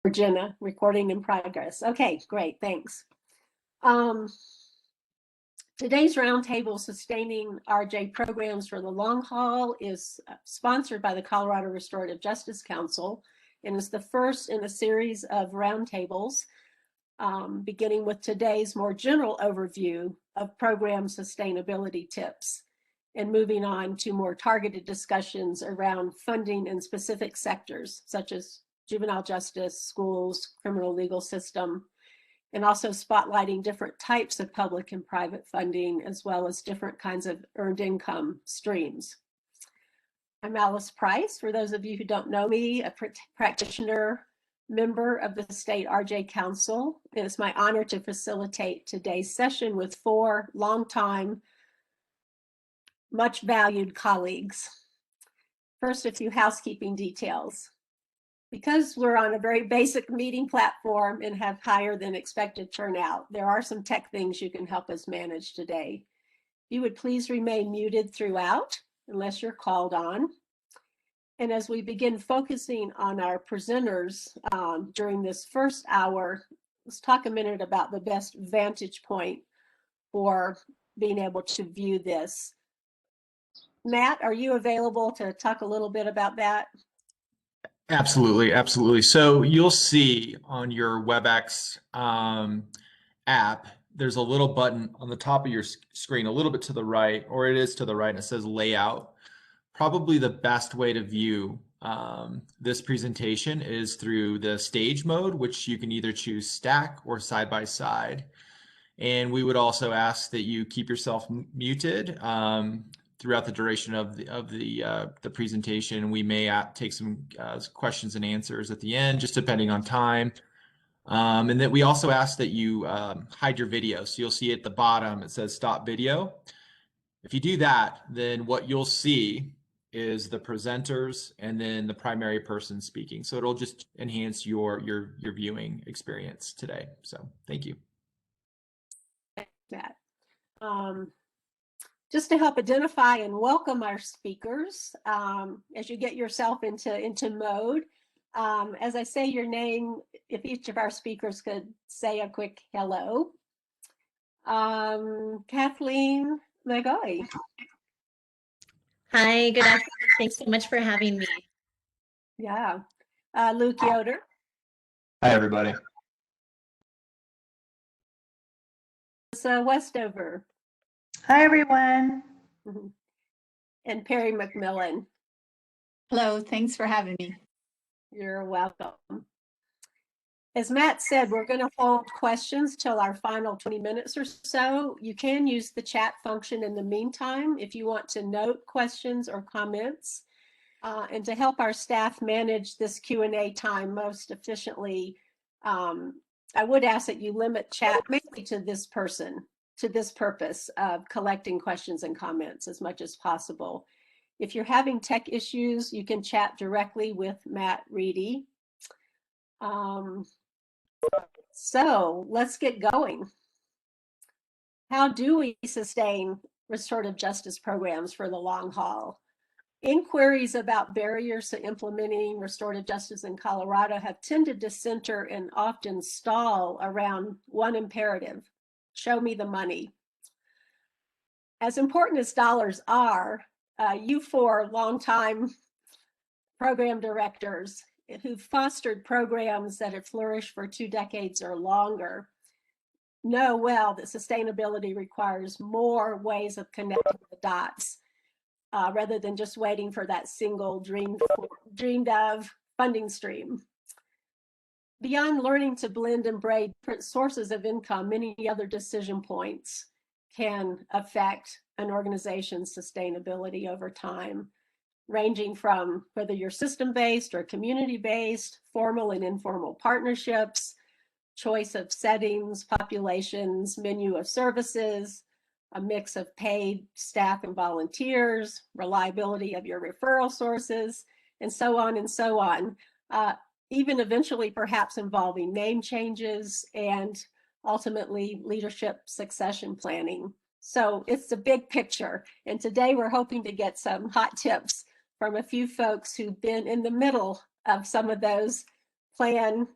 Jenna, recording in progress. Okay, great, thanks. Today's roundtable, Sustaining RJ Programs for the Long Haul, is sponsored by the Colorado Restorative Justice Council and is the first in a series of roundtables, beginning with today's more general overview of program sustainability tips and moving on to more targeted discussions around funding in specific sectors such as juvenile justice, schools, criminal legal system, and also spotlighting different types of public and private funding, as well as different kinds of earned income streams. I'm Alice Price, for those of you who don't know me, a practitioner, member of the State RJ Council. It's my honor to facilitate today's session with four longtime, much valued colleagues. First, a few housekeeping details. Because we're on a very basic meeting platform and have higher than expected turnout, there are some tech things you can help us manage today. You would please remain muted throughout unless you're called on. And as we begin focusing on our presenters during this first hour, let's talk a minute about the best vantage point for being able to view this. Matt, are you available to talk a little bit about that? Absolutely, absolutely. So you'll see on your WebEx app, there's a little button on the top of your screen, a little bit to the right, or it is to the right, and it says Layout. Probably the best way to view this presentation is through the stage mode, which you can either choose stack or side by side. And we would also ask that you keep yourself muted throughout the duration of the presentation. We may take some questions and answers at the end, just depending on time. And then we also ask that you hide your video. So you'll see at the bottom, it says stop video. If you do that, then what you'll see is the presenters and then the primary person speaking. So it'll just enhance your viewing experience today. So thank you. That. Just to help identify and welcome our speakers as you get yourself into mode. As I say your name, if each of our speakers could say a quick hello. Kathleen McGoy. Hi, good afternoon. Thanks so much for having me. Yeah. Luke Yoder. Hi, everybody. Westover. Hi, everyone. And Perry McMillan. Hello, thanks for having me. You're welcome. As Matt said, we're going to hold questions till our final 20 minutes or so. You can use the chat function in the meantime if you want to note questions or comments. And to help our staff manage this Q&A time most efficiently, I would ask that you limit chat mainly to this purpose of collecting questions and comments as much as possible. If you're having tech issues, you can chat directly with Matt Reedy. So let's get going. How do we sustain restorative justice programs for the long haul? Inquiries about barriers to implementing restorative justice in Colorado have tended to center and often stall around one imperative: show me the money. As important as dollars are, you four longtime program directors who've fostered programs that have flourished for 2 decades or longer know well that sustainability requires more ways of connecting the dots rather than just waiting for that single dreamed of funding stream. Beyond learning to blend and braid different sources of income, many other decision points can affect an organization's sustainability over time, ranging from whether you're system-based or community-based, formal and informal partnerships, choice of settings, populations, menu of services, a mix of paid staff and volunteers, reliability of your referral sources, and so on and so on. Even eventually perhaps involving name changes and ultimately leadership succession planning. So it's the big picture. And today we're hoping to get some hot tips from a few folks who've been in the middle of some of those plan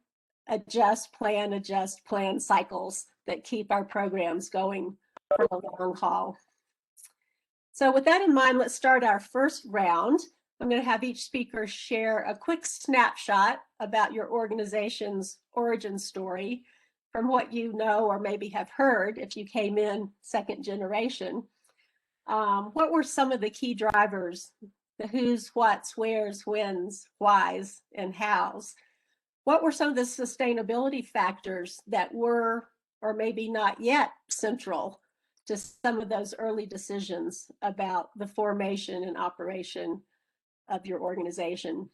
adjust, plan cycles that keep our programs going for the long haul. So with that in mind, let's start our first round. I'm going to have each speaker share a quick snapshot about your organization's origin story from what you know or maybe have heard if you came in second generation. What were some of the key drivers, the who's, what's, where's, when's, why's, and how's? What were some of the sustainability factors that were or maybe not yet central to some of those early decisions about the formation and operation of your organization?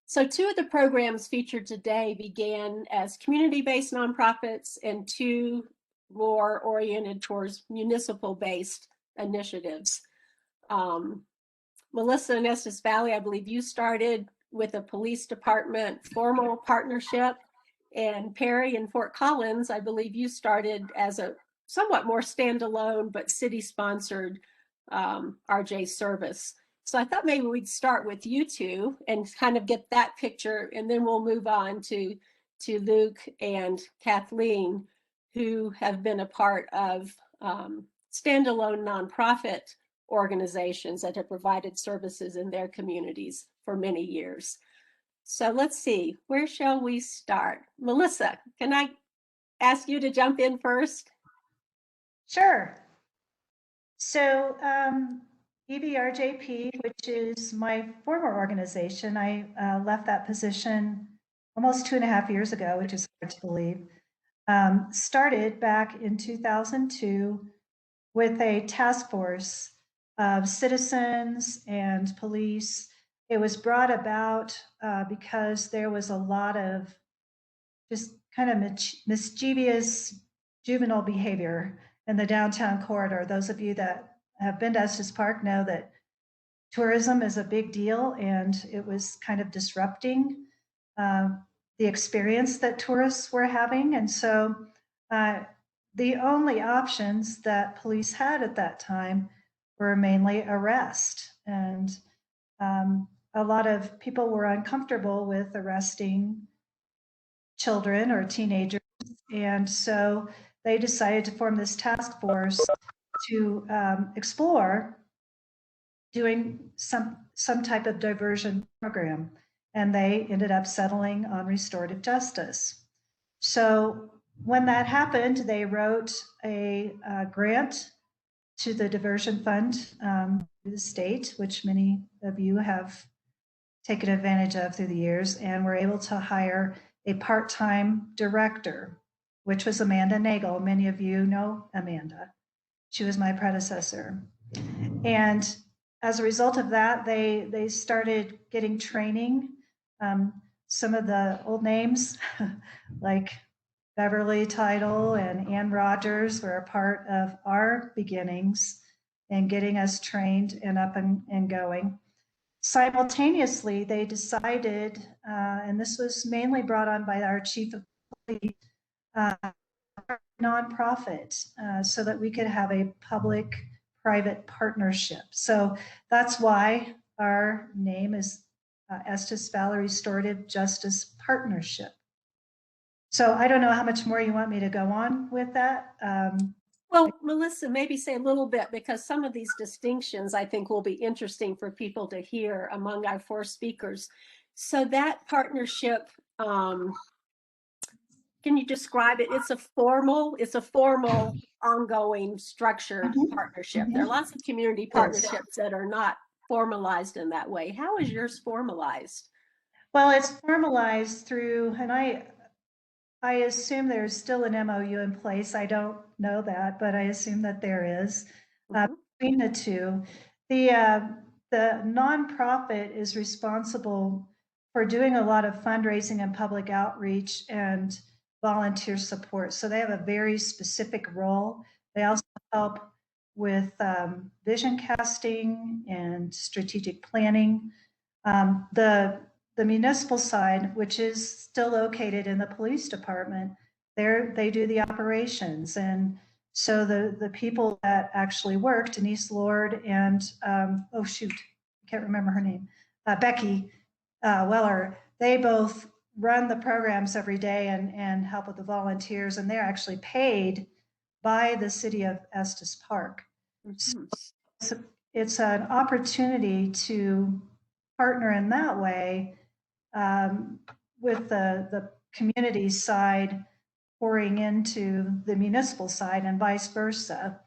So 2 of the programs featured today began as community-based nonprofits and 2 more oriented towards municipal-based initiatives. Melissa in Estes Valley, I believe you started with a police department formal partnership, and Perry in Fort Collins, I believe you started as a somewhat more standalone but city-sponsored RJ service. So I thought maybe we'd start with you 2 and kind of get that picture, and then we'll move on to Luke and Kathleen, who have been a part of standalone nonprofit organizations that have provided services in their communities for many years. So let's see, where shall we start? Melissa, can I ask you to jump in first? Sure. So EBRJP, which is my former organization, I left that position almost 2.5 years ago, which is hard to believe, started back in 2002 with a task force of citizens and police. It was brought about because there was a lot of just kind of mischievous juvenile behavior in the downtown corridor. Those of you that have been to Estes Park know that tourism is a big deal, and it was kind of disrupting the experience that tourists were having. And so the only options that police had at that time were mainly arrest. And a lot of people were uncomfortable with arresting children or teenagers. And so they decided to form this task force to explore doing some type of diversion program. And they ended up settling on restorative justice. So when that happened, they wrote a grant to the diversion fund through the state, which many of you have taken advantage of through the years, and were able to hire a part-time director, which was Amanda Nagel. Many of you know Amanda. She was my predecessor. And as a result of that, they started getting training. Some of the old names like Beverly Title and Ann Rogers were a part of our beginnings in getting us trained and up and going. Simultaneously, they decided, and this was mainly brought on by our chief of police, nonprofit, so that we could have a public-private partnership. So that's why our name is Estes Valley Restorative Justice Partnership. So I don't know how much more you want me to go on with that. Well, Melissa, maybe say a little bit, because some of these distinctions I think will be interesting for people to hear among our 4 speakers. So that partnership, can you describe it? It's a formal, ongoing, structured partnership. There are lots of community partnerships that are not formalized in that way. How is yours formalized? Well, it's formalized through, and I assume there's still an MOU in place. I don't know that, but I assume that there is between the 2. The nonprofit is responsible for doing a lot of fundraising and public outreach and volunteer support. So they have a very specific role. They also help with vision casting and strategic planning. The municipal side, which is still located in the police department, they do the operations. And so the people that actually work, Denise Lord and, oh shoot, I can't remember her name, Becky Weller, they both run the programs every day and help with the volunteers, and they're actually paid by the city of Estes Park. Mhm. So it's an opportunity to partner in that way with the community side pouring into the municipal side and vice versa.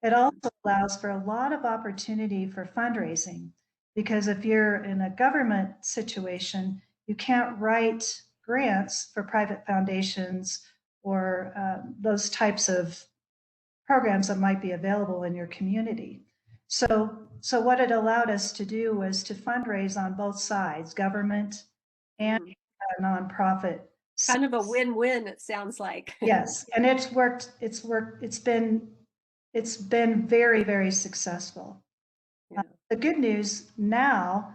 It also allows for a lot of opportunity for fundraising, because if you're in a government situation, you can't write grants for private foundations or those types of programs that might be available in your community. So what it allowed us to do was to fundraise on both sides, government and nonprofit. Kind of a win-win, it sounds like. Yes, and it's worked, it's been very, very successful. Yeah. The good news now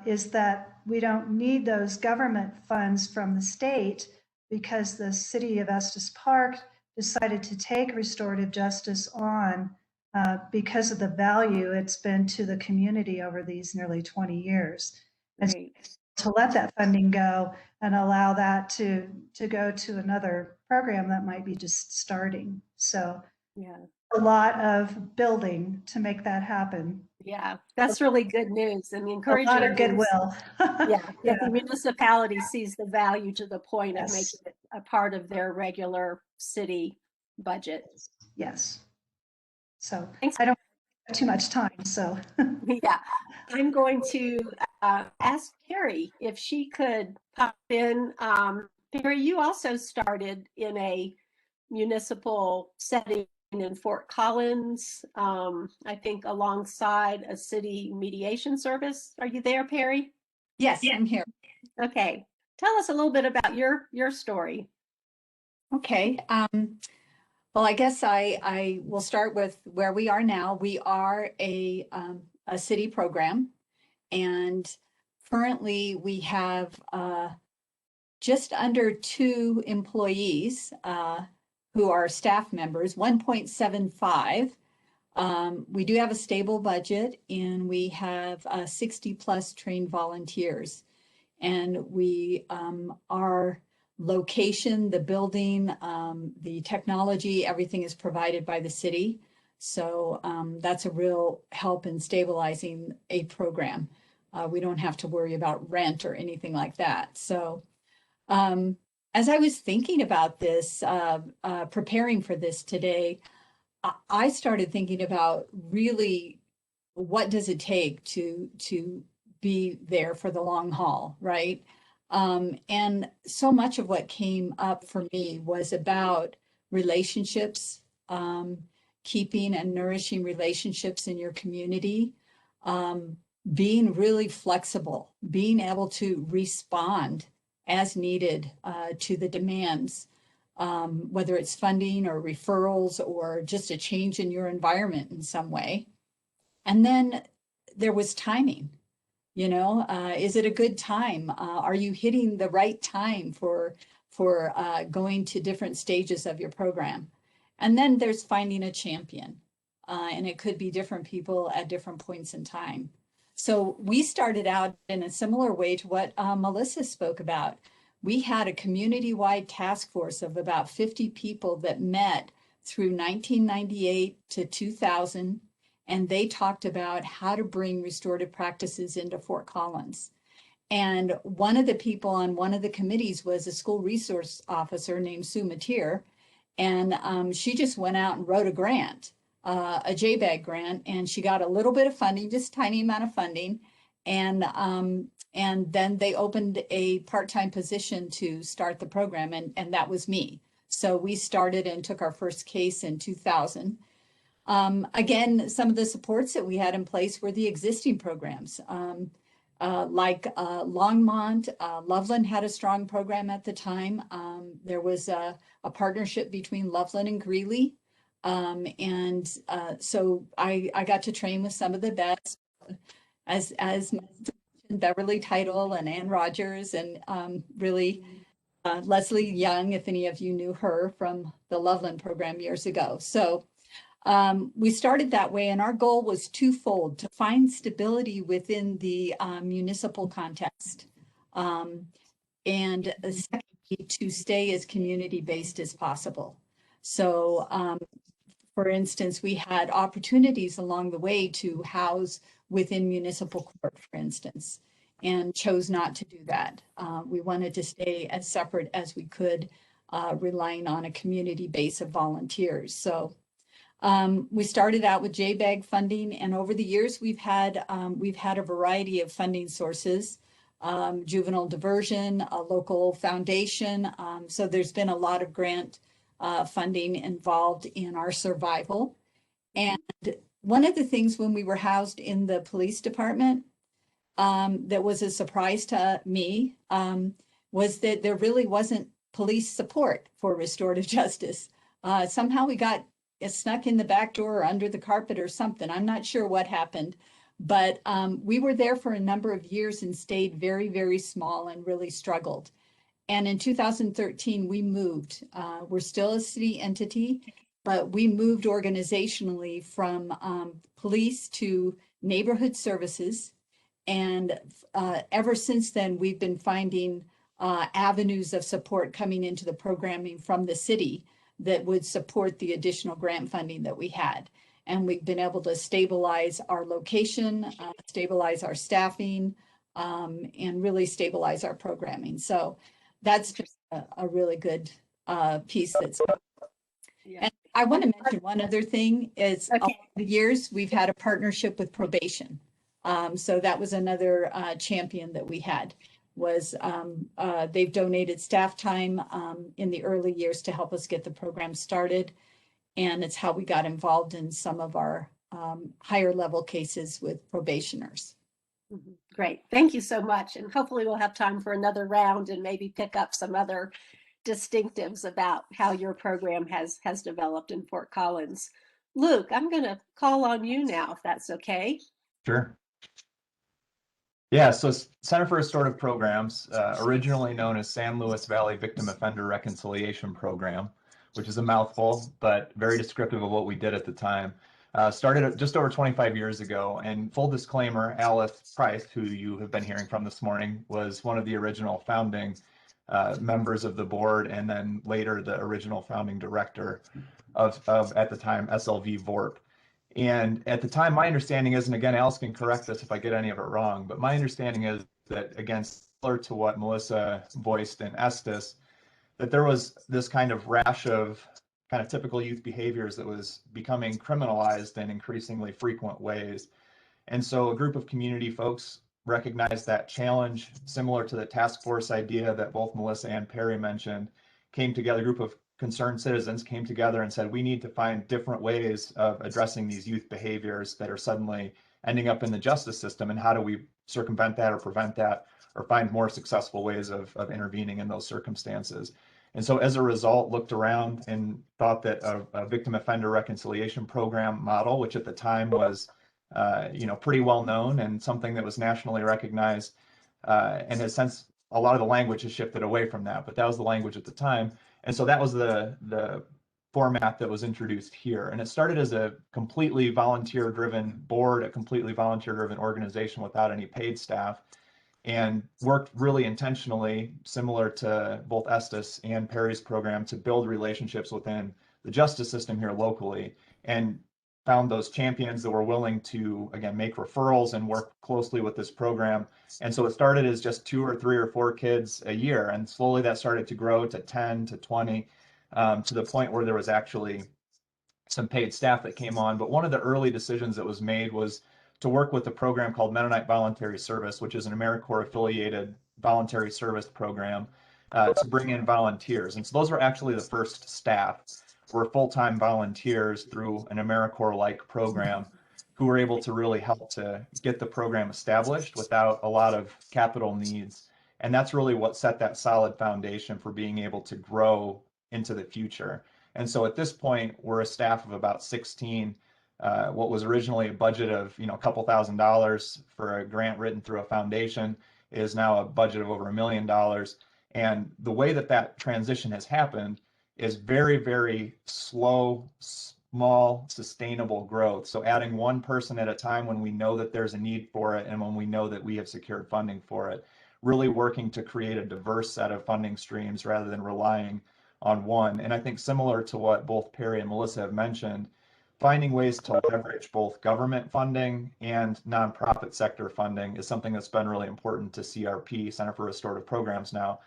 is that we don't need those government funds from the state, because the city of Estes Park decided to take restorative justice on because of the value it's been to the community over these nearly 20 years. And Right. to let that funding go and allow that to go to another program that might be just starting. So Yeah. a lot of building to make that happen. Yeah, that's really good news. And A encouraging lot of news. goodwill. Yeah, that the municipality sees the value to the point of Yes. making it a part of their regular city budget. Yes. So Thanks. I don't have too much time, so. Yeah, I'm going to ask Carrie if she could pop in. Carrie, you also started in a municipal setting in Fort Collins, I think alongside a city mediation service. Are you there, Perry? Yes, I'm here. Okay, tell us a little bit about your story. Okay. Well, I guess I will start with where we are now. We are a city program, and currently we have just under 2 employees who are staff members, 1.75. We do have a stable budget, and we have 60 plus trained volunteers. And we, our location, the building, the technology, everything is provided by the city. So that's a real help in stabilizing a program. We don't have to worry about rent or anything like that. So as I was thinking about this, preparing for this today, I started thinking about really what does it take to be there for the long haul, right? And so much of what came up for me was about relationships, keeping and nourishing relationships in your community, being really flexible, being able to respond as needed to the demands, whether it's funding or referrals or just a change in your environment in some way. And then there was timing, is it a good time? Are you hitting the right time for going to different stages of your program? And then there's finding a champion, and it could be different people at different points in time. So we started out in a similar way to what Melissa spoke about. We had a community-wide task force of about 50 people that met through 1998 to 2000. And they talked about how to bring restorative practices into Fort Collins. And one of the people on one of the committees was a school resource officer named Sue Mateer. And she just went out and wrote a grant, a Jbag grant, and she got a little bit of funding, just a tiny amount of funding. And then they opened a part-time position to start the program, and that was me. So we started and took our first case in 2000. Again, some of the supports that we had in place were the existing programs, like Longmont. Loveland had a strong program at the time. There was a partnership between Loveland and Greeley. So I got to train with some of the best, as Beverly Title and Ann Rogers, and really Leslie Young, if any of you knew her from the Loveland program years ago. So we started that way, and our goal was twofold: to find stability within the municipal context, and secondly, to stay as community-based as possible. So for instance, we had opportunities along the way to house within municipal court, for instance, and chose not to do that. We wanted to stay as separate as we could, relying on a community base of volunteers. So we started out with Jbag Funding, and over the years we've had a variety of funding sources, juvenile diversion, a local foundation. So there's been a lot of grant funding involved in our survival. And one of the things when we were housed in the police department that was a surprise to me was that there really wasn't police support for restorative justice. Somehow we got snuck in the back door or under the carpet or something. I'm not sure what happened, but we were there for a number of years and stayed very, very small and really struggled. And in 2013, we moved. We're still a city entity, but we moved organizationally from police to neighborhood services. And ever since then, we've been finding avenues of support coming into the programming from the city that would support the additional grant funding that we had. And we've been able to stabilize our location, stabilize our staffing, and really stabilize our programming. So that's just a really good piece that's. Yeah. And I want to mention one other thing is Okay. over the years, we've had a partnership with probation. So that was another champion that we had was they've donated staff time in the early years to help us get the program started. And it's how we got involved in some of our higher level cases with probationers. Mhm. Great. Thank you so much. And hopefully we'll have time for another round and maybe pick up some other distinctives about how your program has developed in Fort Collins. Luke, I'm going to call on you now, if that's okay. Sure. Yeah, so Center for Restorative Programs, originally known as San Luis Valley Victim Offender Reconciliation Program, which is a mouthful, but very descriptive of what we did at the time. Started just over 25 years ago, and full disclaimer, Alice Price, who you have been hearing from this morning, was one of the original founding members of the board, and then later the original founding director of at the time, SLV VORP. And at the time, my understanding is, and again, Alice can correct us if I get any of it wrong, but my understanding is that, again, similar to what Melissa voiced in Estes, that there was this kind of rash of kind of typical youth behaviors that was becoming criminalized in increasingly frequent ways. And so a group of community folks recognized that challenge, similar to the task force idea that both Melissa and Perry mentioned, came together, a group of concerned citizens came together and said, we need to find different ways of addressing these youth behaviors that are suddenly ending up in the justice system, and how do we circumvent that or prevent that or find more successful ways of intervening in those circumstances. And so as a result, looked around and thought that a victim offender reconciliation program model, which at the time was pretty well known and something that was nationally recognized, and has since, a lot of the language has shifted away from that, but that was the language at the time. And so that was the format that was introduced here. And it started as a completely volunteer-driven board, a completely volunteer-driven organization without any paid staff, and worked really intentionally, similar to both Estes and Perry's program, to build relationships within the justice system here locally, and found those champions that were willing to, again, make referrals and work closely with this program. And so it started as just 2 or 3 or 4 kids a year, and slowly that started to grow to 10 to 20, to the point where there was actually some paid staff that came on. But one of the early decisions that was made was to work with a program called Mennonite Voluntary Service, which is an AmeriCorps affiliated voluntary service program, to bring in volunteers. And so those were actually the first staff, were full-time volunteers through an AmeriCorps-like program, who were able to really help to get the program established without a lot of capital needs. And that's really what set that solid foundation for being able to grow into the future. And so at this point, we're a staff of about 16. What was originally a budget of a couple $1,000s for a grant written through a foundation is now a budget of over $1 million. And the way that that transition has happened is very, very slow, small, sustainable growth. So adding one person at a time when we know that there's a need for it and when we know that we have secured funding for it, really working to create a diverse set of funding streams rather than relying on one. And I think similar to what both Perry and Melissa have mentioned, finding ways to leverage both government funding and nonprofit sector funding is something that's been really important to CRP, Center for Restorative Programs now,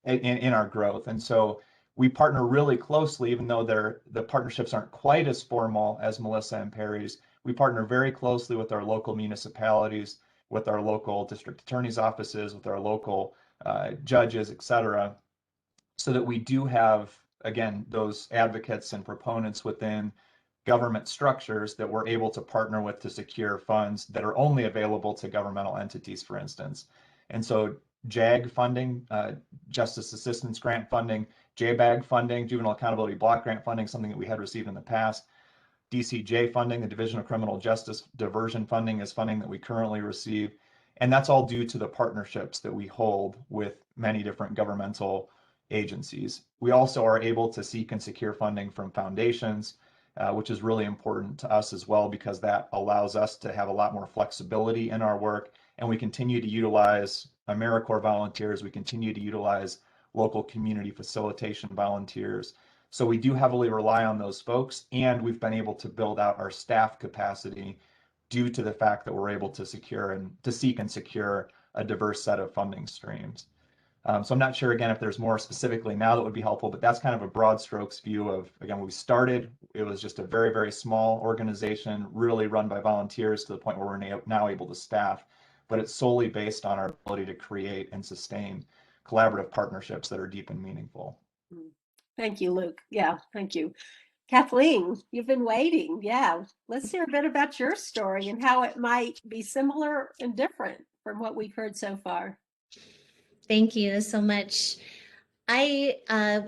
in our growth. And so we partner really closely, even though the partnerships aren't quite as formal as Melissa and Perry's. We partner very closely with our local municipalities, with our local district attorney's offices, with our local judges, et cetera, so that we do have, again, those advocates and proponents within government structures that we're able to partner with to secure funds that are only available to governmental entities, for instance. And so JAG funding, Justice Assistance Grant funding, Jbag funding, Juvenile Accountability Block Grant funding, something that we had received in the past. DCJ funding, the Division of Criminal Justice Diversion funding, is funding that we currently receive. And that's all due to the partnerships that we hold with many different governmental agencies. We also are able to seek and secure funding from foundations, which is really important to us as well, because that allows us to have a lot more flexibility in our work. And we continue to utilize AmeriCorps volunteers. We continue to utilize local community facilitation volunteers. So we do heavily rely on those folks, and we've been able to build out our staff capacity due to the fact that we're able to secure and to seek and secure a diverse set of funding streams. So I'm not sure, again, if there's more specifically now that would be helpful, but that's kind of a broad strokes view of, again, when we started, it was just a very, very small organization, really run by volunteers to the point where we're now able to staff, but it's solely based on our ability to create and sustain collaborative partnerships that are deep and meaningful. Thank you, Luke. Yeah, thank you. Kathleen, you've been waiting. Yeah, let's hear a bit about your story and how it might be similar and different from what we've heard so far. Thank you so much. I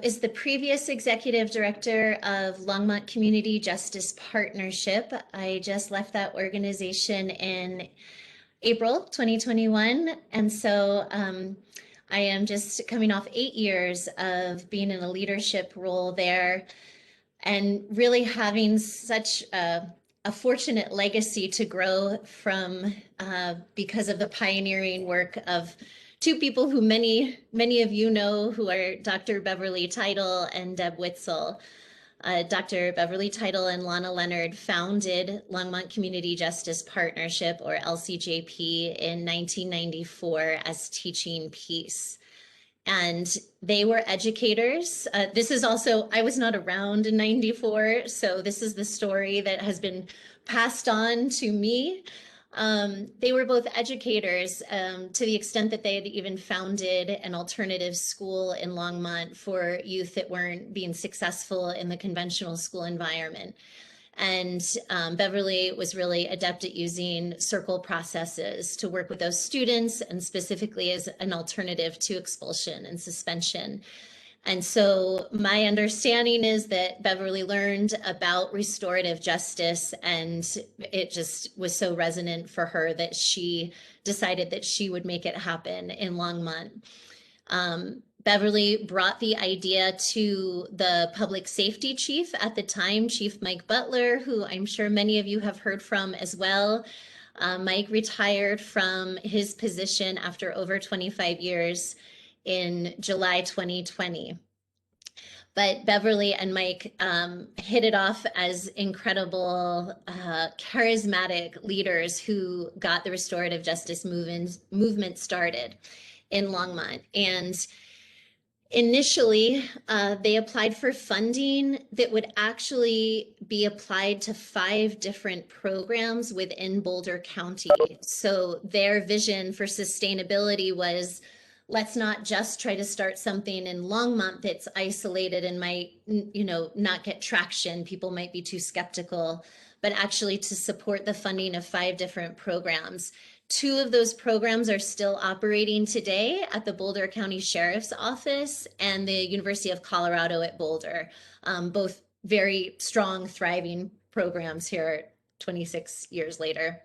is the previous executive director of Longmont Community Justice Partnership. I just left that organization in April 2021. And so I am just coming off 8 years of being in a leadership role there and really having such a fortunate legacy to grow from because of the pioneering work of two people who many of you know, who are Dr. Beverly Title and Deb Witzel. Dr. Beverly Title and Lana Leonard founded Longmont Community Justice Partnership, or LCJP, in 1994 as Teaching Peace. And they were educators. This is also, I was not around in 94, so this is the story that has been passed on to me. They were both educators to the extent that they had even founded an alternative school in Longmont for youth that weren't being successful in the conventional school environment. And Beverly was really adept at using circle processes to work with those students, and specifically as an alternative to expulsion and suspension. And so my understanding is that Beverly learned about restorative justice, and it just was so resonant for her that she decided that she would make it happen in Longmont. Beverly brought the idea to the public safety chief at the time, Chief Mike Butler, who I'm sure many of you have heard from as well. Mike retired from his position after over 25 years in July 2020. But Beverly and Mike hit it off as incredible, charismatic leaders who got the restorative justice movement started in Longmont. And initially, they applied for funding that would actually be applied to 5 different programs within Boulder County. So their vision for sustainability was, let's not just try to start something in Longmont that's isolated and might, not get traction. People might be too skeptical, but actually to support the funding of 5 different programs. 2 of those programs are still operating today at the Boulder County Sheriff's Office and the University of Colorado at Boulder. Both very strong, thriving programs here 26 years later.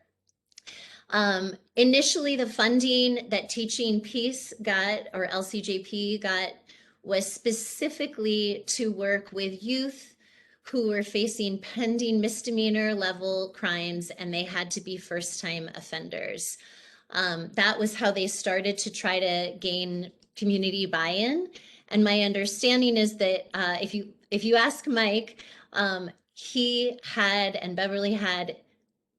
Initially, the funding that Teaching Peace got, or LCJP got, was specifically to work with youth who were facing pending misdemeanor level crimes, and they had to be first-time offenders. That was how they started to try to gain community buy-in. And my understanding is that if you ask Mike, he had and Beverly had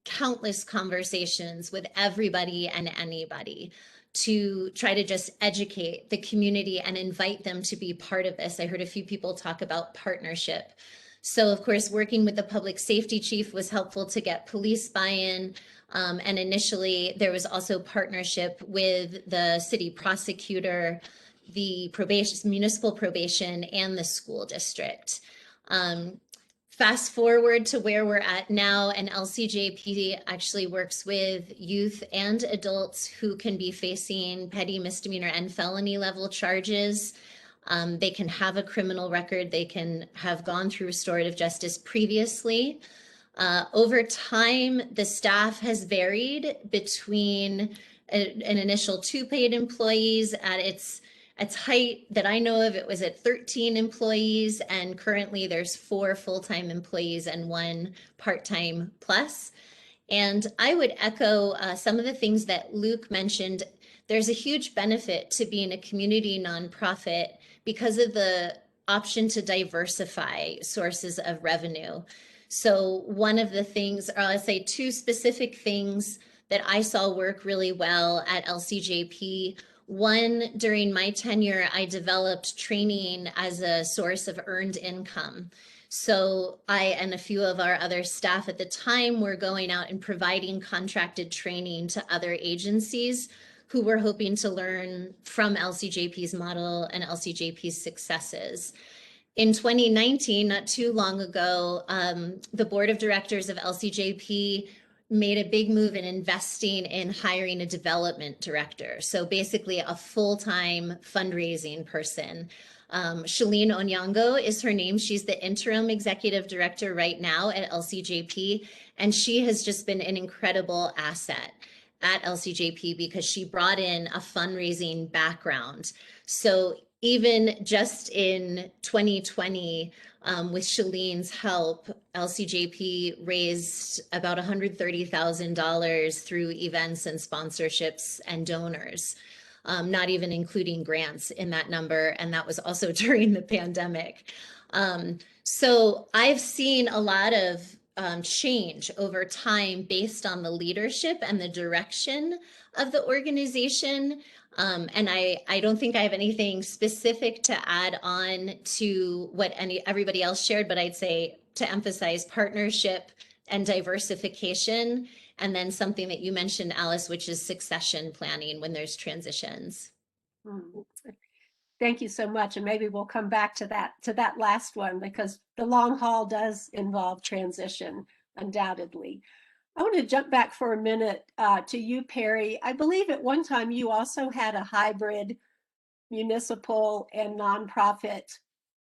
countless conversations with everybody and anybody to try to just educate the community and invite them to be part of this. I heard a few people talk about partnership. So of course, working with the public safety chief was helpful to get police buy-in. And initially there was also partnership with the city prosecutor, the municipal probation, and the school district. Fast forward to where we're at now, and LCJP actually works with youth and adults who can be facing petty misdemeanor and felony level charges. They can have a criminal record. They can have gone through restorative justice previously. Over time, the staff has varied between an initial 2 paid employees. At its height that I know of, it was at 13 employees, and currently there's 4 full-time employees and 1 part-time plus. And I would echo some of the things that Luke mentioned. There's a huge benefit to being a community nonprofit because of the option to diversify sources of revenue. So one of the things, or I'll say 2 specific things that I saw work really well at LCJP. One, during my tenure, I developed training as a source of earned income. So I and a few of our other staff at the time were going out and providing contracted training to other agencies who were hoping to learn from LCJP's model and LCJP's successes. In 2019, not too long ago, the board of directors of LCJP made a big move in investing in hiring a development director. So basically a full-time fundraising person. Shalene Onyango is her name. She's the interim executive director right now at LCJP. And she has just been an incredible asset at LCJP because she brought in a fundraising background. So even just in 2020, with Shalene's help, LCJP raised about $130,000 through events and sponsorships and donors, not even including grants in that number. And that was also during the pandemic. So I've seen a lot of change over time based on the leadership and the direction of the organization. And I don't think I have anything specific to add on to what everybody else shared, but I'd say to emphasize partnership and diversification, and then something that you mentioned, Alice, which is succession planning when there's transitions. Thank you so much. And maybe we'll come back to that last one, because the long haul does involve transition, undoubtedly. I want to jump back for a minute to you, Perry. I believe at one time you also had a hybrid municipal and nonprofit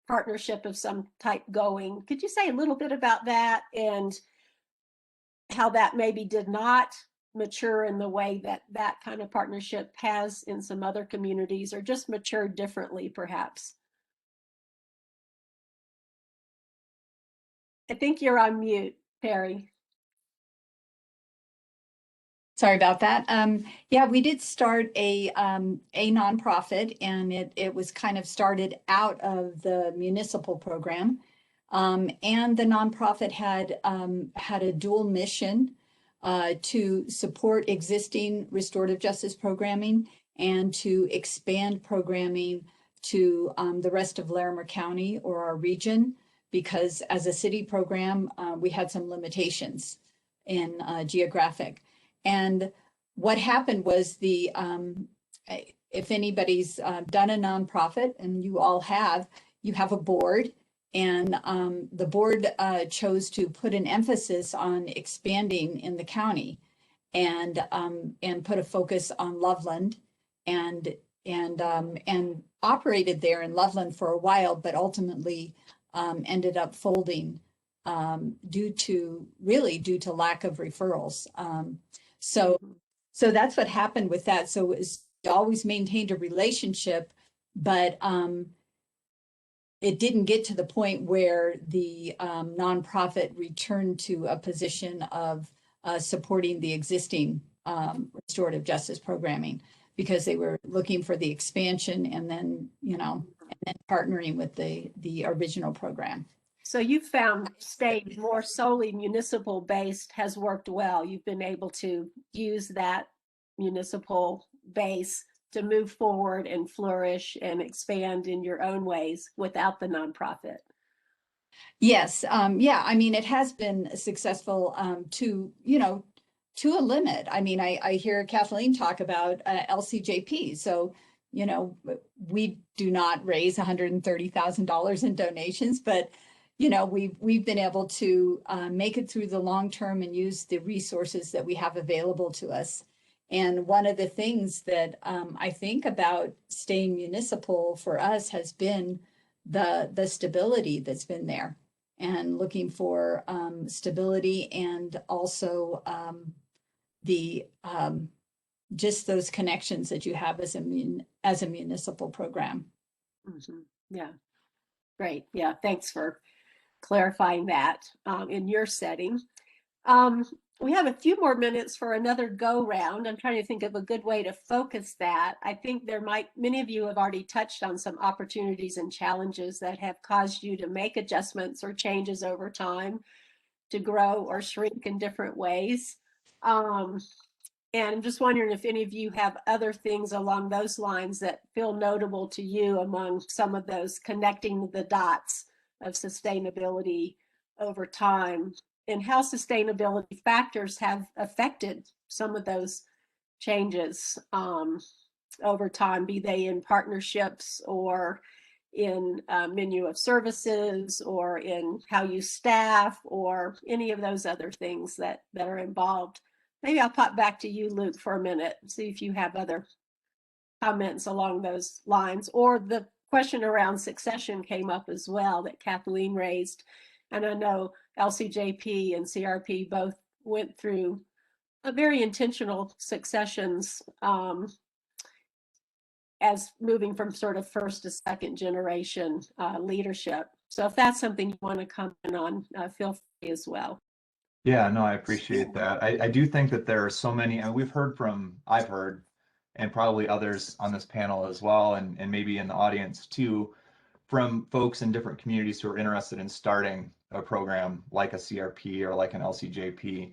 partnership of some type going. Could you say a little bit about that and how that maybe did not mature in the way that that kind of partnership has in some other communities, or just matured differently, perhaps? I think you're on mute, Perry. Sorry about that. Yeah, we did start a nonprofit, and it was kind of started out of the municipal program. And the nonprofit had a dual mission to support existing restorative justice programming and to expand programming to the rest of Larimer County or our region, because as a city program, we had some limitations in geographic. And what happened was if anybody's done a nonprofit, and you all have, you have a board, and the board chose to put an emphasis on expanding in the county, and put a focus on Loveland, and operated there in Loveland for a while, but ultimately ended up folding due to lack of referrals. So that's what happened with that. So it was always maintained a relationship, but it didn't get to the point where the nonprofit returned to a position of supporting the existing restorative justice programming, because they were looking for the expansion and then, and then partnering with the original program. So you found staying more solely municipal based has worked well. You've been able to use that municipal base to move forward and flourish and expand in your own ways without the nonprofit. Yes, yeah, I mean, it has been successful to a limit. I mean, I hear Kathleen talk about LCJP. So, we do not raise $130,000 in donations, but we've been able to make it through the long term and use the resources that we have available to us. And one of the things that I think about staying municipal for us has been the stability that's been there, and looking for stability, and also the just those connections that you have as a municipal program. Mm-hmm. Yeah, great. Yeah, thanks for clarifying that in your setting. We have a few more minutes for another go round. I'm trying to think of a good way to focus that. I think many of you have already touched on some opportunities and challenges that have caused you to make adjustments or changes over time, to grow or shrink in different ways. And I'm just wondering if any of you have other things along those lines that feel notable to you among some of those connecting the dots of sustainability over time, and how sustainability factors have affected some of those changes over time, be they in partnerships or in menu of services or in how you staff or any of those other things that are involved. Maybe I'll pop back to you, Luke, for a minute, see if you have other comments along those lines. Or the question around succession came up as well that Kathleen raised. And I know LCJP and CRP both went through a very intentional successions as moving from sort of first to second generation leadership. So if that's something you want to comment on, feel free as well. Yeah, no, I appreciate that. I do think that there are so many, and I've heard, and probably others on this panel as well, and maybe in the audience too, from folks in different communities who are interested in starting a program like a CRP or like an LCJP.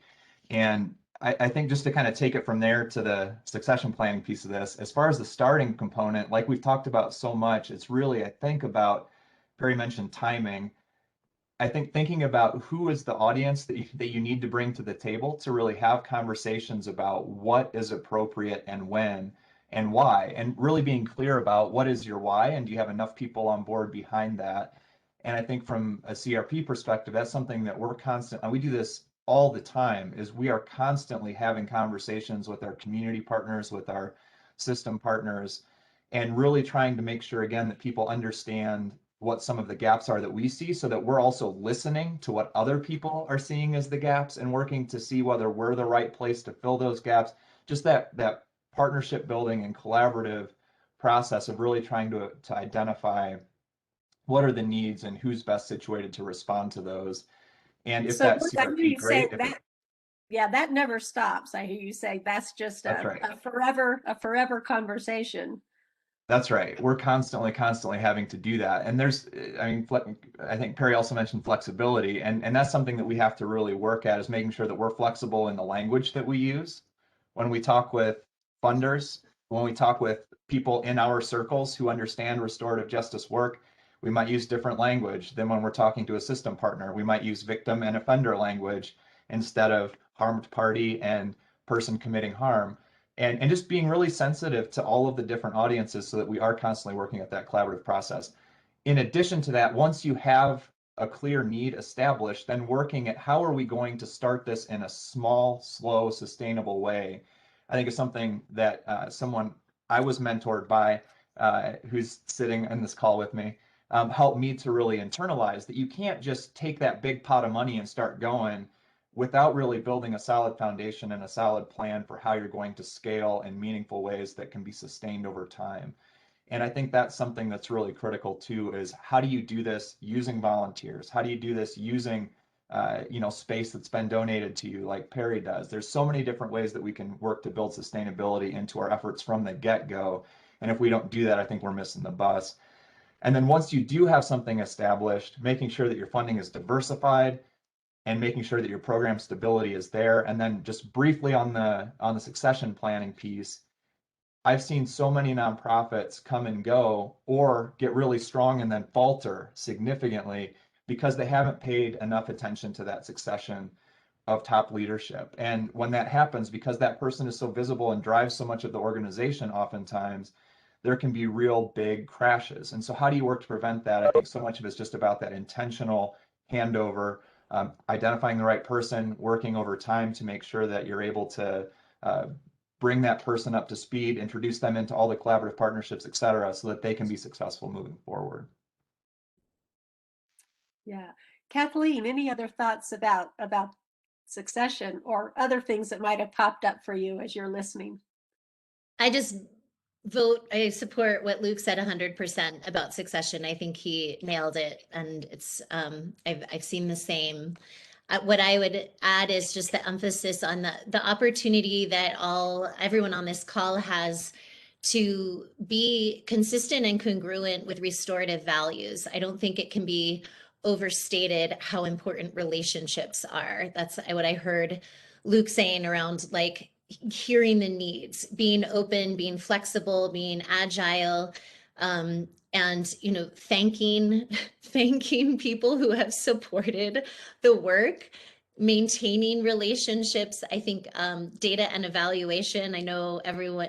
And I think just to kind of take it from there to the succession planning piece of this, as far as the starting component, like we've talked about so much, it's really, I think about, Perry mentioned timing. I think thinking about who is the audience that you need to bring to the table to really have conversations about what is appropriate and when and why, and really being clear about what is your why, and do you have enough people on board behind that. And I think from a CRP perspective, that's something that we're constant, and we do this all the time, is we are constantly having conversations with our community partners, with our system partners, and really trying to make sure, again, that people understand what some of the gaps are that we see, so that we're also listening to what other people are seeing as the gaps and working to see whether we're the right place to fill those gaps. Just that partnership building and collaborative process of really trying to identify what are the needs and who's best situated to respond to those. And if So that's I hear CRP, you great. say that, yeah, that never stops. I hear you say that's just That's right. a forever conversation. That's right. We're constantly having to do that. And there's, I mean, I think Perry also mentioned flexibility, and that's something that we have to really work at, is making sure that we're flexible in the language that we use. When we talk with funders, when we talk with people in our circles who understand restorative justice work, we might use different language than when we're talking to a system partner. We might use victim and offender language instead of harmed party and person committing harm. And just being really sensitive to all of the different audiences so that we are constantly working at that collaborative process. In addition to that, once you have a clear need established, then working at how are we going to start this in a small, slow, sustainable way, I think is something that someone I was mentored by, who's sitting in this call with me, helped me to really internalize that you can't just take that big pot of money and start going without really building a solid foundation and a solid plan for how you're going to scale in meaningful ways that can be sustained over time. And I think that's something that's really critical too, is how do you do this using volunteers? How do you do this using space that's been donated to you like Perry does. There's so many different ways that we can work to build sustainability into our efforts from the get-go. And if we don't do that, I think we're missing the bus. And then once you do have something established, making sure that your funding is diversified and making sure that your program stability is there. And then just briefly on the succession planning piece, I've seen so many nonprofits come and go or get really strong and then falter significantly because they haven't paid enough attention to that succession of top leadership. And when that happens, because that person is so visible and drives so much of the organization, oftentimes there can be real big crashes. And so how do you work to prevent that? I think so much of it's just about that intentional handover, identifying the right person, working over time to make sure that you're able to bring that person up to speed, introduce them into all the collaborative partnerships, et cetera, so that they can be successful moving forward. Yeah. Kathleen, any other thoughts about succession or other things that might have popped up for you as you're listening? I support what Luke said 100% about succession. I think he nailed it. And it's, I've seen the same. What I would add is just the emphasis on the opportunity that everyone on this call has to be consistent and congruent with restorative values. I don't think it can be overstated how important relationships are. That's what I heard Luke saying around like hearing the needs, being open, being flexible, being agile, and thanking people who have supported the work, maintaining relationships. I think data and evaluation, I know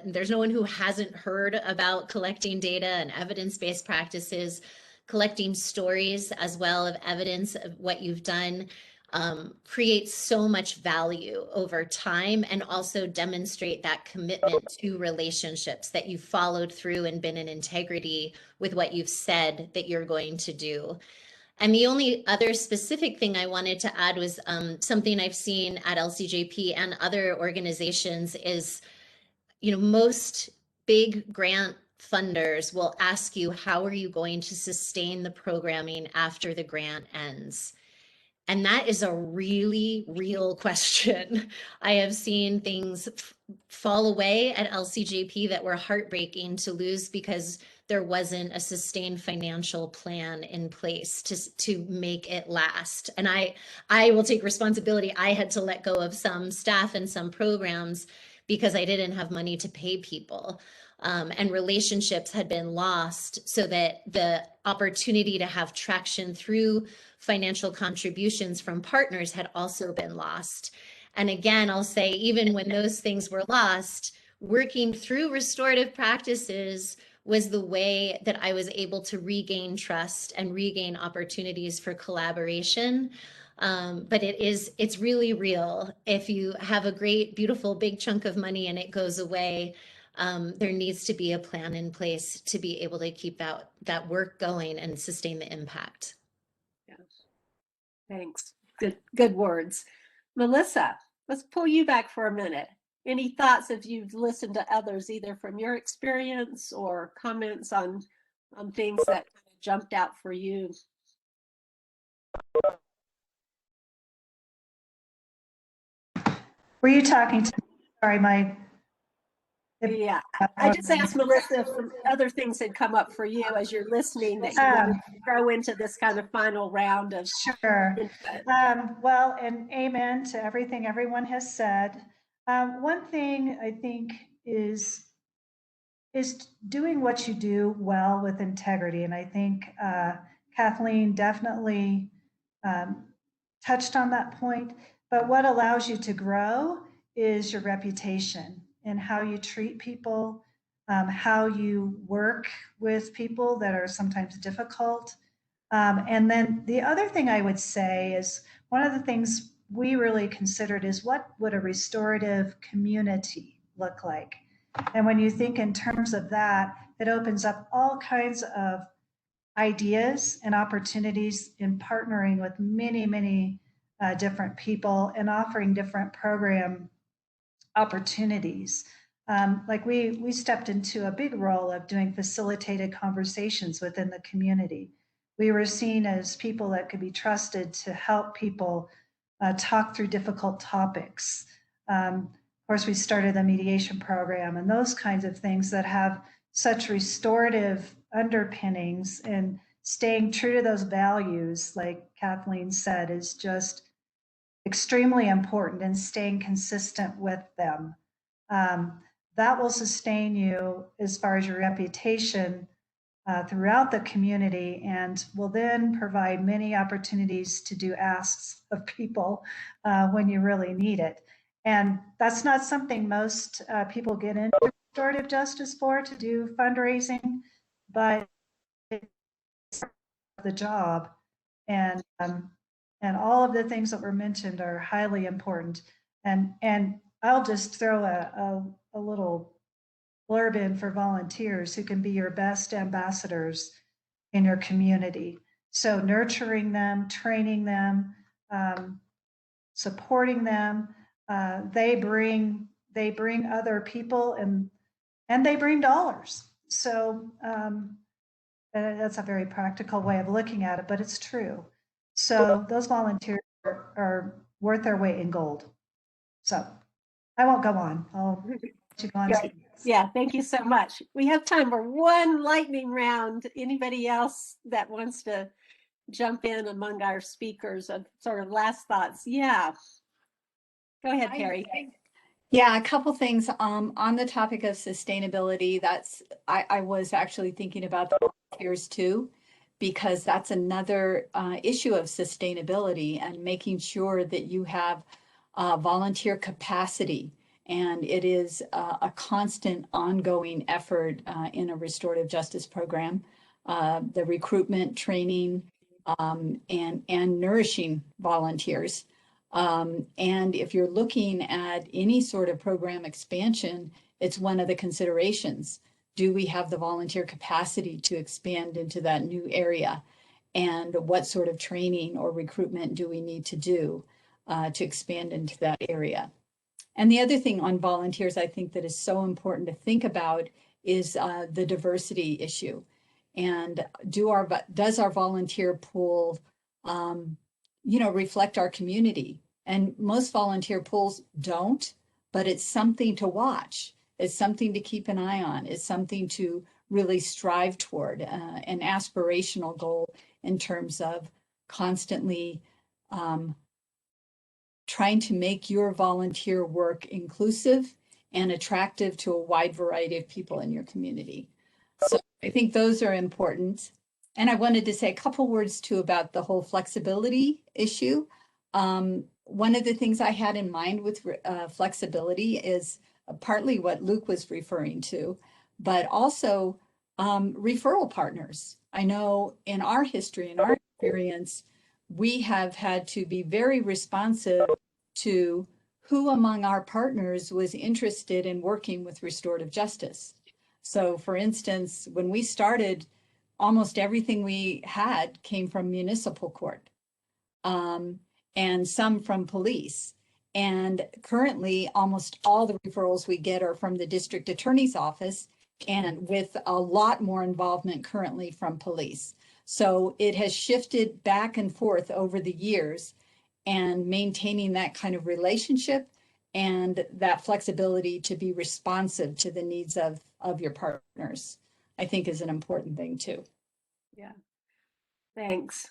there's no one who hasn't heard about collecting data and evidence-based practices, collecting stories as well of evidence of what you've done. Creates so much value over time and also demonstrate that commitment to relationships, that you followed through and been in integrity with what you've said that you're going to do. And the only other specific thing I wanted to add was something I've seen at LCJP and other organizations is, most big grant funders will ask you, how are you going to sustain the programming after the grant ends? And that is a really real question. I have seen things fall away at LCJP that were heartbreaking to lose because there wasn't a sustained financial plan in place to make it last. And I will take responsibility. I had to let go of some staff and some programs because I didn't have money to pay people. And relationships had been lost, so that the opportunity to have traction through financial contributions from partners had also been lost. And again, I'll say, even when those things were lost, working through restorative practices was the way that I was able to regain trust and regain opportunities for collaboration. But it's really real. If you have a great, beautiful, big chunk of money and it goes away, there needs to be a plan in place to be able to keep that work going and sustain the impact. Yeah. Thanks. Good words. Melissa, let's pull you back for a minute. Any thoughts if you've listened to others, either from your experience or comments on things that jumped out for you? Were you talking to, sorry, yeah, I just asked Melissa if other things had come up for you as you're listening that you want to throw into this kind of final round of Sure. Well, and amen to everything everyone has said. One thing I think is doing what you do well with integrity. And I think Kathleen definitely touched on that point. But what allows you to grow is your reputation and how you treat people, how you work with people that are sometimes difficult. And then the other thing I would say is, one of the things we really considered is, what would a restorative community look like? And when you think in terms of that, it opens up all kinds of ideas and opportunities in partnering with many, many different people and offering different program opportunities. Like we stepped into a big role of doing facilitated conversations within the community. we were seen as people that could be trusted to help people talk through difficult topics. Of course, we started the mediation program and those kinds of things that have such restorative underpinnings, and staying true to those values, like Kathleen said, is just extremely important, and staying consistent with them. That will sustain you as far as your reputation throughout the community, and will then provide many opportunities to do asks of people when you really need it. And that's not something most people get into restorative justice for, to do fundraising, but it's the job. And all of the things that were mentioned are highly important. And I'll just throw a little blurb in for volunteers who can be your best ambassadors in your community. So nurturing them, training them, supporting them. They bring other people, and they bring dollars. So that's a very practical way of looking at it, but it's true. So those volunteers are worth their weight in gold. So I won't go on. I'll let you go on. Yeah, thank you so much. We have time for one lightning round. Anybody else that wants to jump in among our speakers of sort of last thoughts? Yeah. Go ahead, Perry. Yeah, a couple things on the topic of sustainability. I was actually thinking about the volunteers too, because that's another issue of sustainability, and making sure that you have volunteer capacity. And it is a constant ongoing effort in a restorative justice program. The recruitment, training, and nourishing volunteers. And if you're looking at any sort of program expansion, it's one of the considerations. Do we have the volunteer capacity to expand into that new area? And what sort of training or recruitment do we need to do to expand into that area? And the other thing on volunteers, I think that is so important to think about is the diversity issue. And does our volunteer pool, reflect our community? And most volunteer pools don't, but it's something to watch. It's something to keep an eye on. It's something to really strive toward, an aspirational goal in terms of constantly trying to make your volunteer work inclusive and attractive to a wide variety of people in your community. So I think those are important. And I wanted to say a couple words too about the whole flexibility issue. One of the things I had in mind with flexibility is partly what Luke was referring to, but also referral partners. I know in our history, in our experience, we have had to be very responsive to who among our partners was interested in working with restorative justice. So for instance, when we started, almost everything we had came from municipal court, and some from police. And currently, almost all the referrals we get are from the district attorney's office, and with a lot more involvement currently from police. So it has shifted back and forth over the years, and maintaining that kind of relationship and that flexibility to be responsive to the needs of your partners, I think is an important thing too. Yeah, thanks.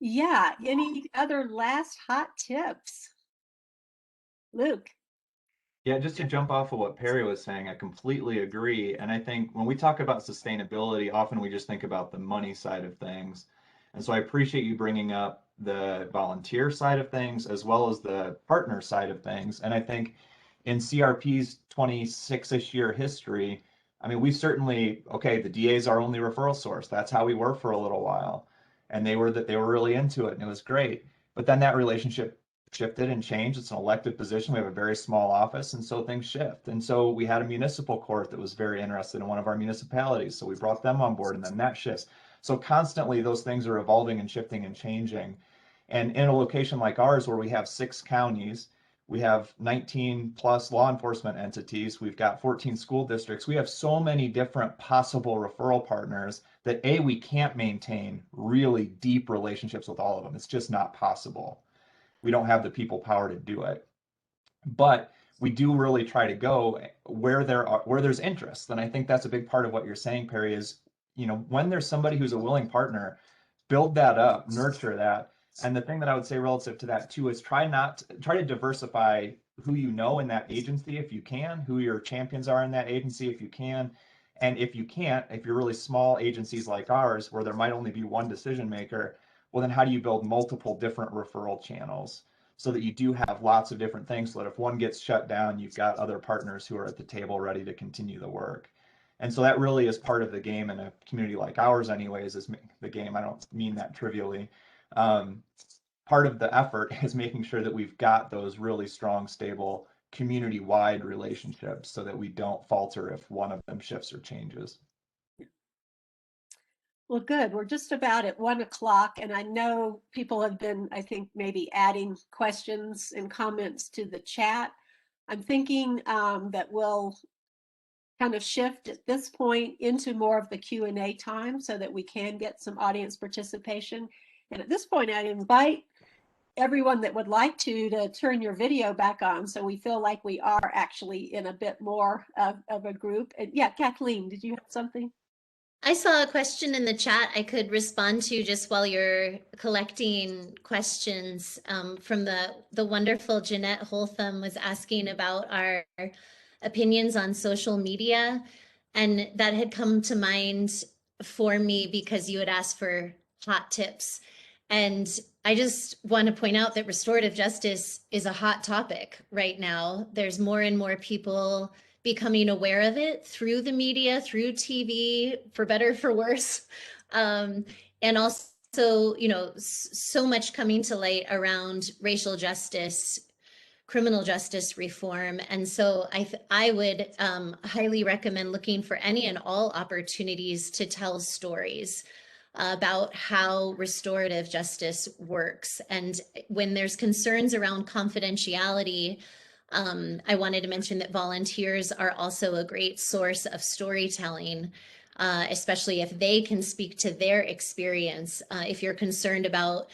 Yeah, any other last hot tips? Luke. Yeah, just to jump off of what Perry was saying, I completely agree. And I think when we talk about sustainability, often we just think about the money side of things. And so I appreciate you bringing up the volunteer side of things as well as the partner side of things. And I think in CRP's 26-ish year history, I mean, we certainly, okay, the DA is our only referral source. That's how we were for a little while. And they were really into it, and it was great. But then that relationship shifted and changed. It's an elected position. We have a very small office, and so things shift. And so we had a municipal court that was very interested in one of our municipalities. So we brought them on board, and then that shifts. So constantly those things are evolving and shifting and changing. And in a location like ours where we have 6 counties, We have 19 plus law enforcement entities. We've got 14 school districts. We have so many different possible referral partners that we can't maintain really deep relationships with all of them. It's just not possible. We don't have the people power to do it. But we do really try to go where there's interest. And I think that's a big part of what you're saying, Perry, is, when there's somebody who's a willing partner, build that up, nurture that. And the thing that I would say relative to that too is try to diversify who you know in that agency if you can, who your champions are in that agency if you can. And if you can't, if you're really small agencies like ours where there might only be one decision maker, well, then how do you build multiple different referral channels so that you do have lots of different things, so that if one gets shut down, you've got other partners who are at the table ready to continue the work. And so that really is part of the game in a community like ours anyways, is the game. I don't mean that trivially. Part of the effort is making sure that we've got those really strong, stable, community-wide relationships so that we don't falter if one of them shifts or changes. Well, good. We're just about at 1 o'clock, and I know people have been, I think, maybe adding questions and comments to the chat. I'm thinking that we'll kind of shift at this point into more of the Q&A time so that we can get some audience participation. And at this point, I invite everyone that would like to turn your video back on so we feel like we are actually in a bit more of a group. And yeah, Kathleen, did you have something? I saw a question in the chat I could respond to just while you're collecting questions from the wonderful Jeanette Holtham was asking about our opinions on social media. And that had come to mind for me because you had asked for hot tips. And I just want to point out that restorative justice is a hot topic right now. There's more and more people becoming aware of it through the media, through TV, for better, for worse. And also, so much coming to light around racial justice, criminal justice reform. And so I would highly recommend looking for any and all opportunities to tell stories about how restorative justice works. And when there's concerns around confidentiality, I wanted to mention that volunteers are also a great source of storytelling, especially if they can speak to their experience. If you're concerned about,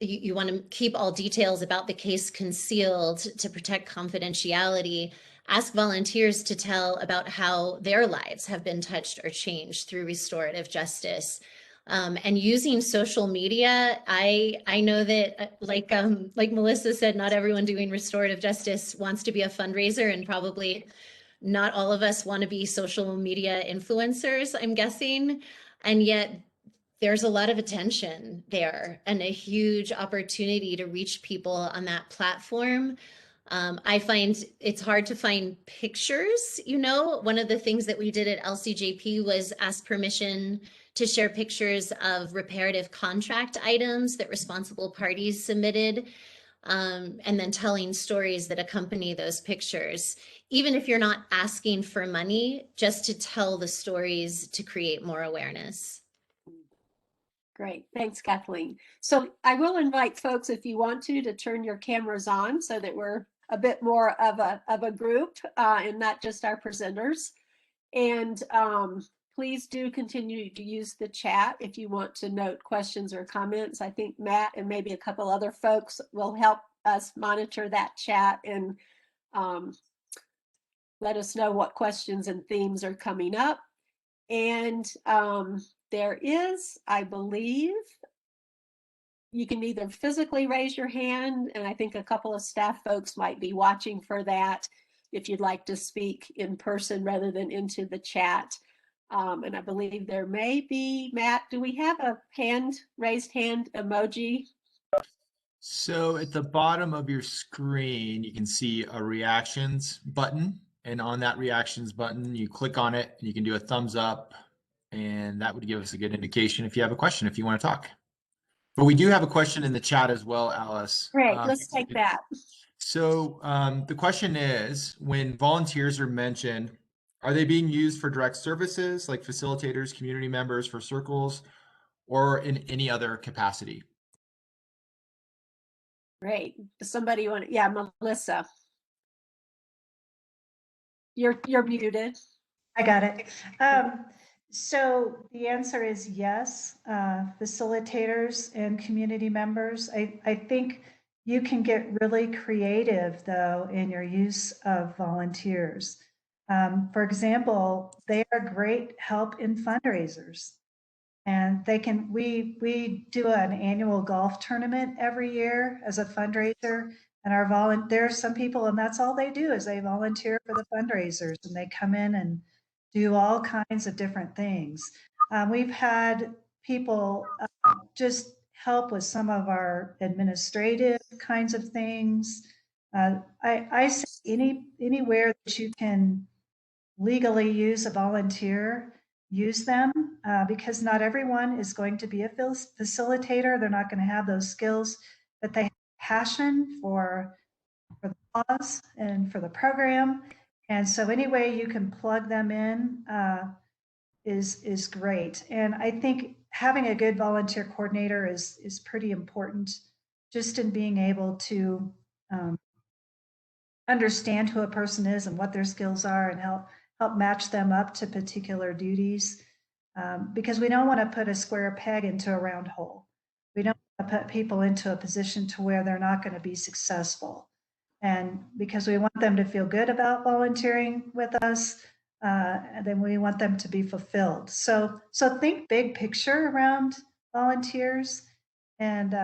you want to keep all details about the case concealed to protect confidentiality, ask volunteers to tell about how their lives have been touched or changed through restorative justice. And using social media, I know that like Melissa said, not everyone doing restorative justice wants to be a fundraiser, and probably not all of us want to be social media influencers, I'm guessing. And yet there's a lot of attention there and a huge opportunity to reach people on that platform. I find it's hard to find pictures. One of the things that we did at LCJP was ask permission to share pictures of reparative contract items that responsible parties submitted, and then telling stories that accompany those pictures. Even if you're not asking for money, just to tell the stories to create more awareness. Great. Thanks, Kathleen. So I will invite folks, if you want to turn your cameras on so that we're a bit more of a group and not just our presenters. And please do continue to use the chat if you want to note questions or comments. I think Matt and maybe a couple other folks will help us monitor that chat and let us know what questions and themes are coming up. And there is, I believe, you can either physically raise your hand, and I think a couple of staff folks might be watching for that if you'd like to speak in person rather than into the chat. And I believe there may be, Matt, do we have a raised hand emoji? So at the bottom of your screen, you can see a reactions button. And on that reactions button, you click on it and you can do a thumbs up. And that would give us a good indication if you have a question, if you want to talk. But we do have a question in the chat as well, Alice. Great, let's take that. So the question is, when volunteers are mentioned, are they being used for direct services like facilitators, community members, for circles, or in any other capacity? Great. Does somebody want to, yeah, Melissa. You're muted. I got it. So the answer is yes, facilitators and community members. I think you can get really creative though in your use of volunteers. For example, they are great help in fundraisers. And we do an annual golf tournament every year as a fundraiser. And there's some people, and that's all they do is they volunteer for the fundraisers, and they come in and do all kinds of different things. We've had people just help with some of our administrative kinds of things. I say anywhere that you can legally use a volunteer, use them, because not everyone is going to be a facilitator. They're not going to have those skills, but they have passion for the cause and for the program. And so any way you can plug them in is great. And I think having a good volunteer coordinator is pretty important, just in being able to understand who a person is and what their skills are, and help match them up to particular duties. Because we don't want to put a square peg into a round hole. We don't want to put people into a position to where they're not going to be successful. And because we want them to feel good about volunteering with us, then we want them to be fulfilled. So think big picture around volunteers, and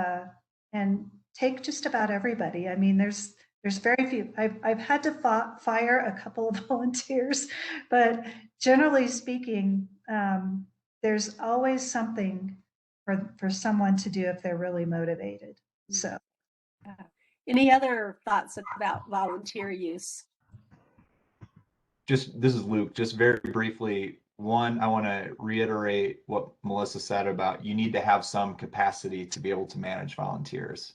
take just about everybody. I mean, there's very few. I've had to fire a couple of volunteers, but generally speaking, there's always something for someone to do if they're really motivated. So, any other thoughts about volunteer use? This is Luke. Just very briefly, one, I want to reiterate what Melissa said about you need to have some capacity to be able to manage volunteers.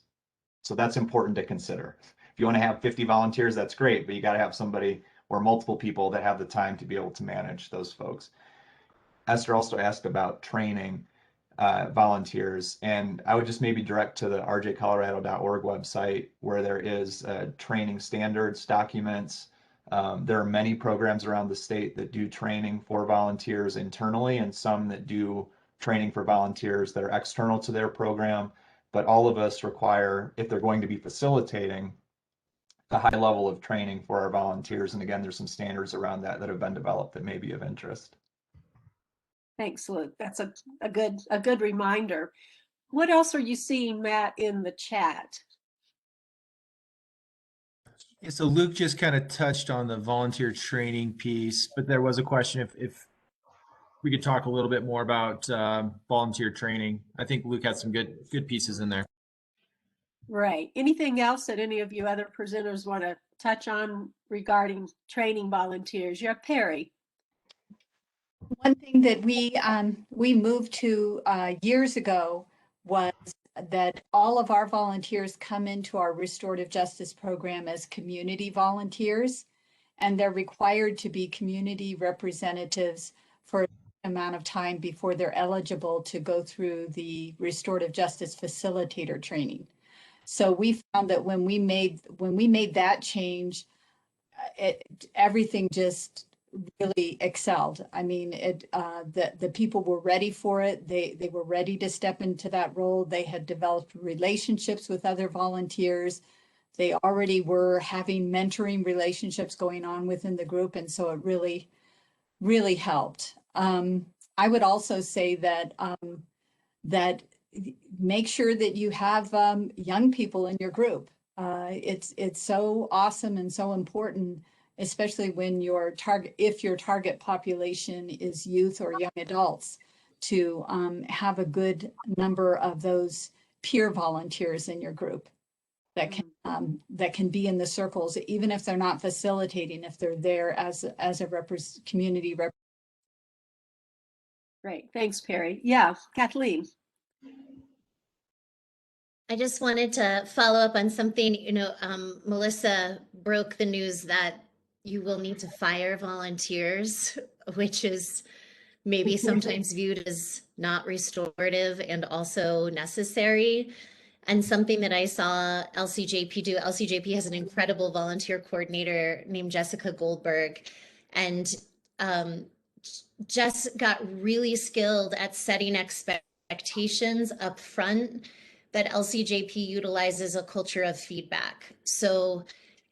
So that's important to consider. If you want to have 50 volunteers, that's great, but you got to have somebody or multiple people that have the time to be able to manage those folks. Esther also asked about training volunteers, and I would just maybe direct to the rjcolorado.org website, where there is training standards documents. There are many programs around the state that do training for volunteers internally, and some that do training for volunteers that are external to their program. But all of us require, if they're going to be facilitating, a high level of training for our volunteers. And again, there's some standards around that have been developed that may be of interest. Thanks, Luke. That's a good reminder. What else are you seeing, Matt, in the chat? Yeah, so Luke just kind of touched on the volunteer training piece, but there was a question if we could talk a little bit more about volunteer training. I think Luke had some good pieces in there. Right. Anything else that any of you other presenters want to touch on regarding training volunteers? Yeah, Perry. One thing that we moved to years ago was that all of our volunteers come into our restorative justice program as community volunteers, and they're required to be community representatives for an amount of time before they're eligible to go through the restorative justice facilitator training. So we found that when we made that change, everything just really excelled. I mean, the people were ready for it. They were ready to step into that role. They had developed relationships with other volunteers. They already were having mentoring relationships going on within the group, and so it really, really helped. I would also say that that make sure that you have young people in your group. It's so awesome and so important, especially when if your target population is youth or young adults, to have a good number of those peer volunteers in your group that can be in the circles, even if they're not facilitating, if they're there as a community rep. Great, thanks, Perry. Yeah, Kathleen. I just wanted to follow up on something. Melissa broke the news that you will need to fire volunteers, which is maybe sometimes viewed as not restorative and also necessary. And something that I saw LCJP do, LCJP has an incredible volunteer coordinator named Jessica Goldberg. And Jess got really skilled at setting expectations up front, that LCJP utilizes a culture of feedback. So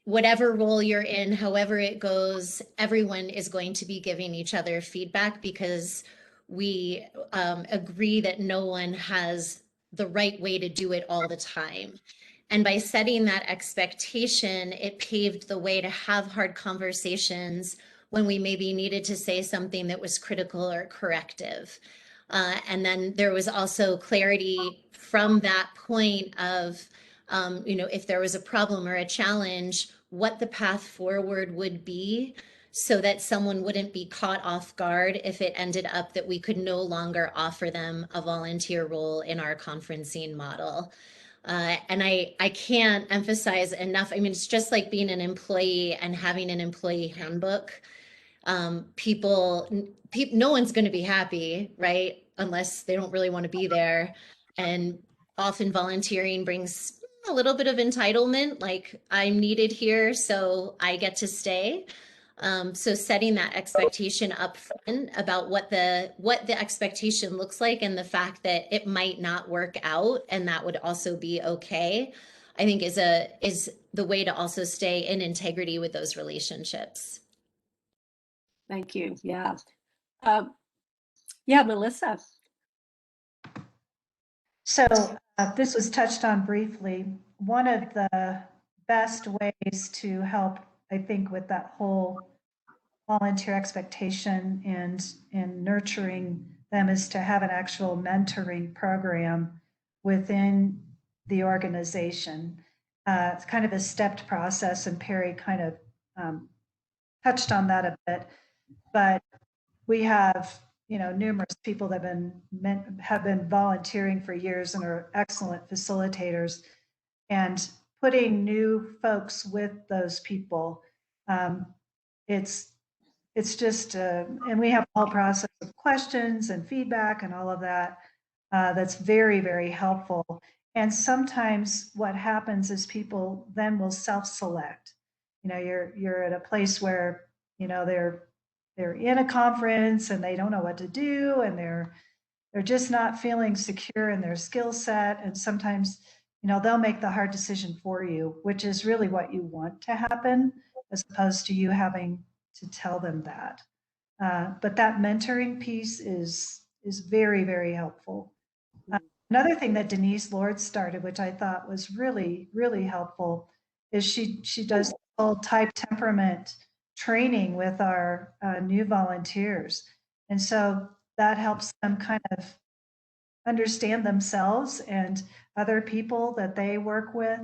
whatever role you're in, however it goes, everyone is going to be giving each other feedback, because we agree that no one has the right way to do it all the time. And by setting that expectation, it paved the way to have hard conversations when we maybe needed to say something that was critical or corrective. And then there was also clarity from that point of, if there was a problem or a challenge, what the path forward would be, so that someone wouldn't be caught off guard if it ended up that we could no longer offer them a volunteer role in our conferencing model. And I can't emphasize enough. I mean, it's just like being an employee and having an employee handbook. No one's going to be happy, right? Unless they don't really want to be there. And often volunteering brings a little bit of entitlement, like I'm needed here, so I get to stay. So setting that expectation up front about what the expectation looks like, and the fact that it might not work out, and that would also be okay, I think is the way to also stay in integrity with those relationships. Thank you. Yeah. Yeah, Melissa. So this was touched on briefly. One of the best ways to help, I think, with that whole volunteer expectation and nurturing them is to have an actual mentoring program within the organization. It's kind of a stepped process, and Perry kind of touched on that a bit, but we have numerous people that have been volunteering for years and are excellent facilitators, and putting new folks with those people, it's just and we have a whole process of questions and feedback and all of that, that's very, very helpful. And sometimes what happens is people then will self-select. You're at a place where they're in a conference and they don't know what to do, and they're just not feeling secure in their skill set. And sometimes, they'll make the hard decision for you, which is really what you want to happen, as opposed to you having to tell them that. But that mentoring piece is very, very helpful. Another thing that Denise Lord started, which I thought was really, really helpful, is she does full type temperament training with our new volunteers. And so that helps them kind of understand themselves and other people that they work with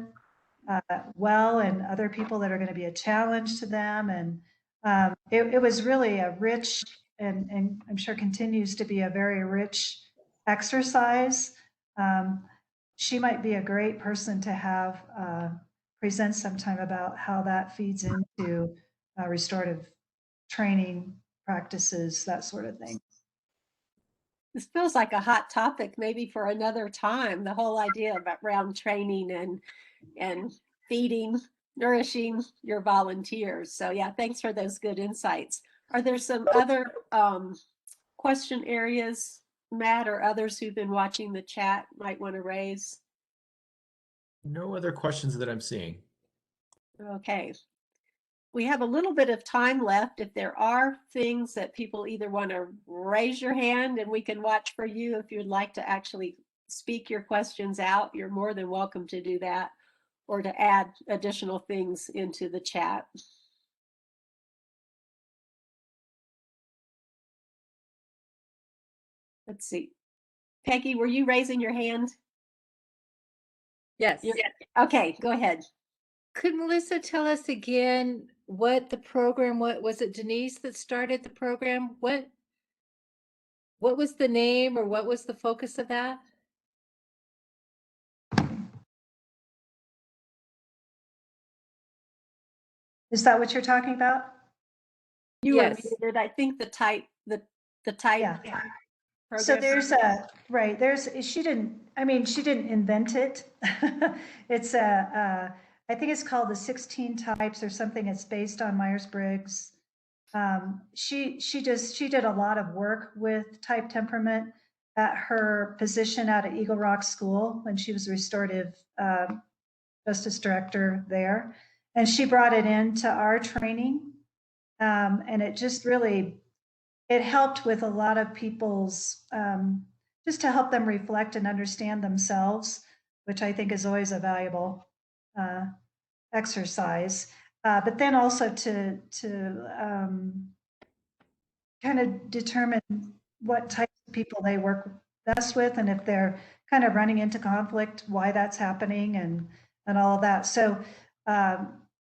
well, and other people that are going to be a challenge to them. And it was really a rich, and I'm sure continues to be a very rich exercise. She might be a great person to have present sometime about how that feeds into restorative training practices, that sort of thing. This feels like a hot topic, maybe for another time, the whole idea about round training and feeding, nourishing your volunteers. So yeah, thanks for those good insights. Are there some other question areas, Matt, or others who've been watching the chat might want to raise? No other questions that I'm seeing. Okay. We have a little bit of time left. If there are things that people either want to raise your hand and we can watch for you, if you'd like to actually speak your questions out, you're more than welcome to do that, or to add additional things into the chat. Let's see. Peggy, were you raising your hand? Yes. Okay, go ahead. Could Melissa tell us again what the program, what was it, Denise that started the program? What was the name, or what was the focus of that? Is that what you're talking about? You Yes. were muted. I think the type. Yeah. So program? there's she didn't invent it. It's I think it's called the 16 types or something. It's based on Myers-Briggs. She did a lot of work with type temperament at her position out at Eagle Rock School when she was restorative justice director there. And she brought it into our training. And it just really, it helped with a lot of people's, just to help them reflect and understand themselves, which I think is always a valuable exercise. But then also to kind of determine what types of people they work best with, and if they're kind of running into conflict, why that's happening, and all of that. So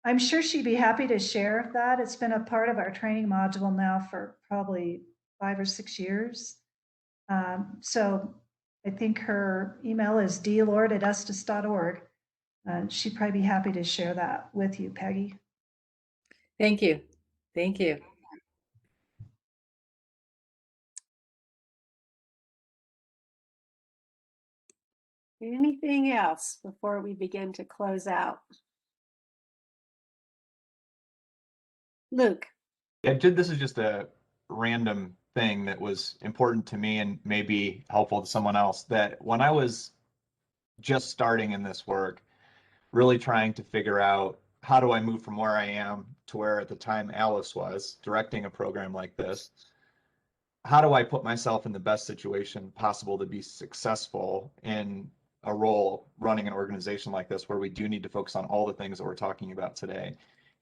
I'm sure she'd be happy to share that. It's been a part of our training module now for probably 5 or 6 years. So I think her email is dlord@estes.org. She'd probably be happy to share that with you, Peggy. Thank you. Thank you. Anything else before we begin to close out? Luke. Yeah, this is just a random thing that was important to me and maybe helpful to someone else, that when I was just starting in this work, really trying to figure out how do I move from where I am to where at the time Alice was directing a program like this, how do I put myself in the best situation possible to be successful in a role running an organization like this, where we do need to focus on all the things that we're talking about today.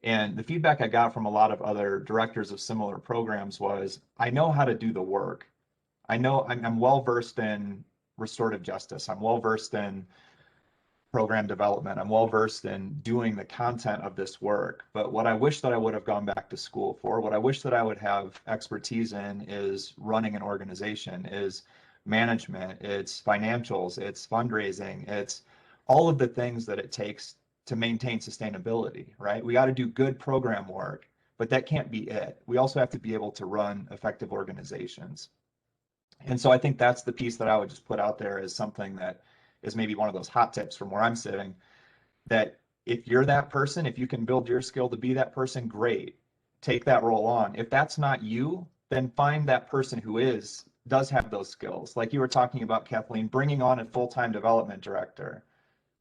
And the feedback I got from a lot of other directors of similar programs was, I know how to do the work. I know I'm well versed in restorative justice. I'm well versed in program development. I'm well versed in doing the content of this work. But what I wish that I would have gone back to school for, what I wish that I would have expertise in, is running an organization, is management, it's financials, it's fundraising, it's all of the things that it takes to maintain sustainability, right? We got to do good program work, but that can't be it. We also have to be able to run effective organizations. And so I think that's the piece that I would just put out there as something that is maybe one of those hot tips from where I'm sitting, that if you're that person, if you can build your skill to be that person, great, take that role on. If that's not you, then find that person who does have those skills. Like you were talking about, Kathleen, bringing on a full-time development director.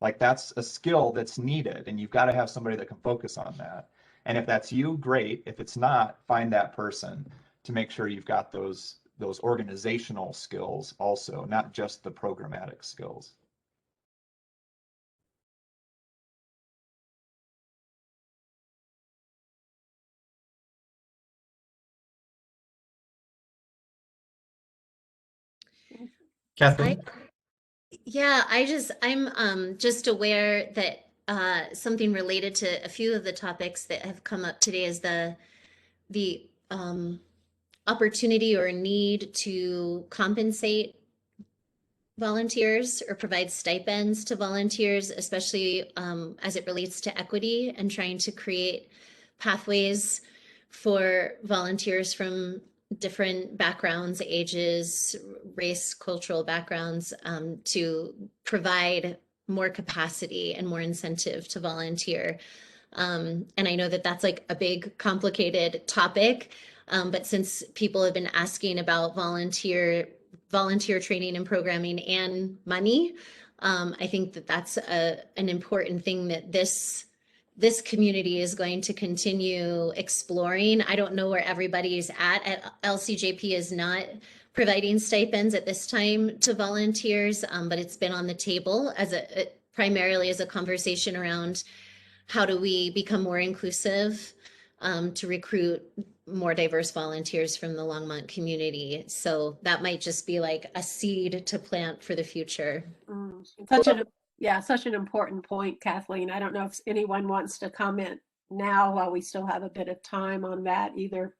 Like that's a skill that's needed, and you've got to have somebody that can focus on that. And if that's you, great. If it's not, find that person to make sure you've got those organizational skills also, not just the programmatic skills. Kathleen? I'm just aware that something related to a few of the topics that have come up today is the opportunity or need to compensate volunteers or provide stipends to volunteers, especially as it relates to equity and trying to create pathways for volunteers from different backgrounds, ages, race, cultural backgrounds, to provide more capacity and more incentive to volunteer. And I know that that's like a big, complicated topic, but since people have been asking about volunteer training and programming and money, I think that that's an important thing that this community is going to continue exploring. I don't know where everybody's at. LCJP is not providing stipends at this time to volunteers, but it's been on the table as primarily as a conversation around how do we become more inclusive to recruit more diverse volunteers from the Longmont community. So that might just be like a seed to plant for the future. Such an important point, Kathleen. I don't know if anyone wants to comment now while we still have a bit of time on that, either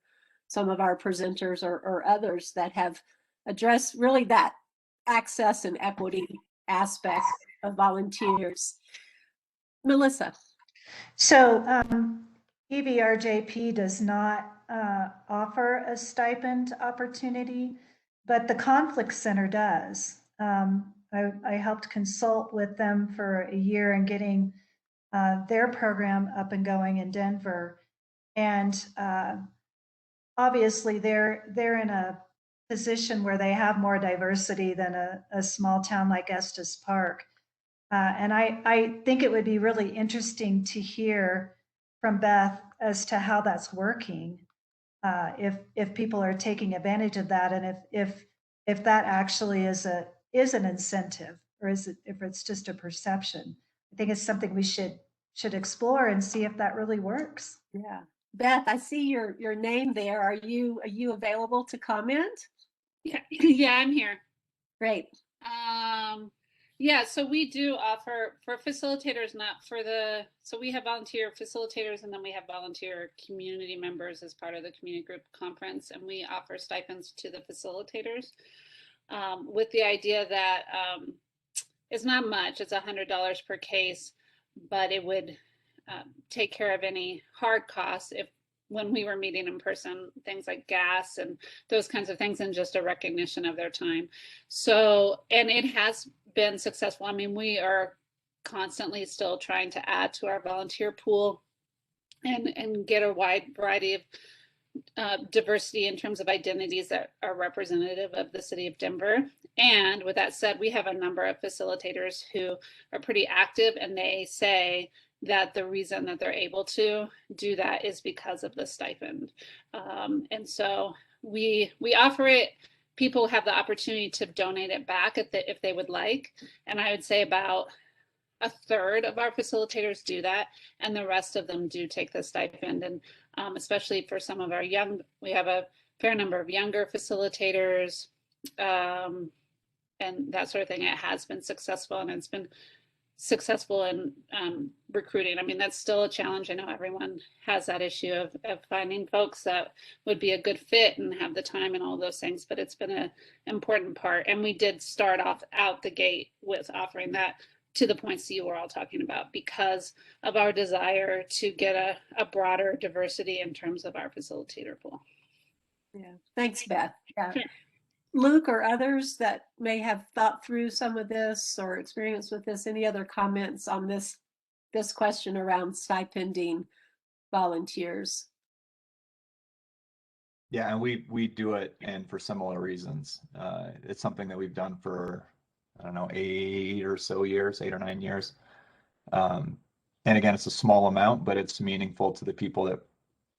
some of our presenters or others that have addressed really that access and equity aspect of volunteers. Melissa. So EVRJP does not offer a stipend opportunity. but the Conflict Center does. I helped consult with them for a year in getting their program up and going in Denver. And obviously they're in a position where they have more diversity than a small town like Estes Park. And I think it would be really interesting to hear from Beth as to how that's working. If people are taking advantage of that, and if that actually is an incentive, or if it's just a perception. I think it's something we should explore and see if that really works. Yeah. Beth, I see your name there. Are you available to comment? Yeah, yeah, I'm here. Great. Yeah, so we do offer for facilitators, not for so we have volunteer facilitators, and then we have volunteer community members as part of the community group conference, and we offer stipends to the facilitators with the idea that it's not much, it's $100 per case, but it would take care of any hard costs when we were meeting in person, things like gas and those kinds of things, and just a recognition of their time. So, and it has been successful. I mean, we are constantly still trying to add to our volunteer pool and get a wide variety of diversity in terms of identities that are representative of the city of Denver. And with that said, we have a number of facilitators who are pretty active, and they say that the reason that they're able to do that is because of the stipend. And so we offer it. People have the opportunity to donate it back if they would like. And I would say about a third of our facilitators do that, and the rest of them do take the stipend. And especially for some of our we have a fair number of younger facilitators and that sort of thing. It has been successful, and it's been successful in recruiting. I mean, that's still a challenge. I know everyone has that issue of finding folks that would be a good fit and have the time and all those things, but it's been an important part. And we did start off out the gate with offering that to the points that you were all talking about, because of our desire to get a broader diversity in terms of our facilitator pool. Yeah, thanks, Beth. Yeah. Sure. Luke or others that may have thought through some of this or experience with this, any other comments on this question around stipending volunteers? Yeah, and we do it, and for similar reasons. It's something that we've done for, I don't know, 8 or 9 years. And again, it's a small amount, but it's meaningful to the people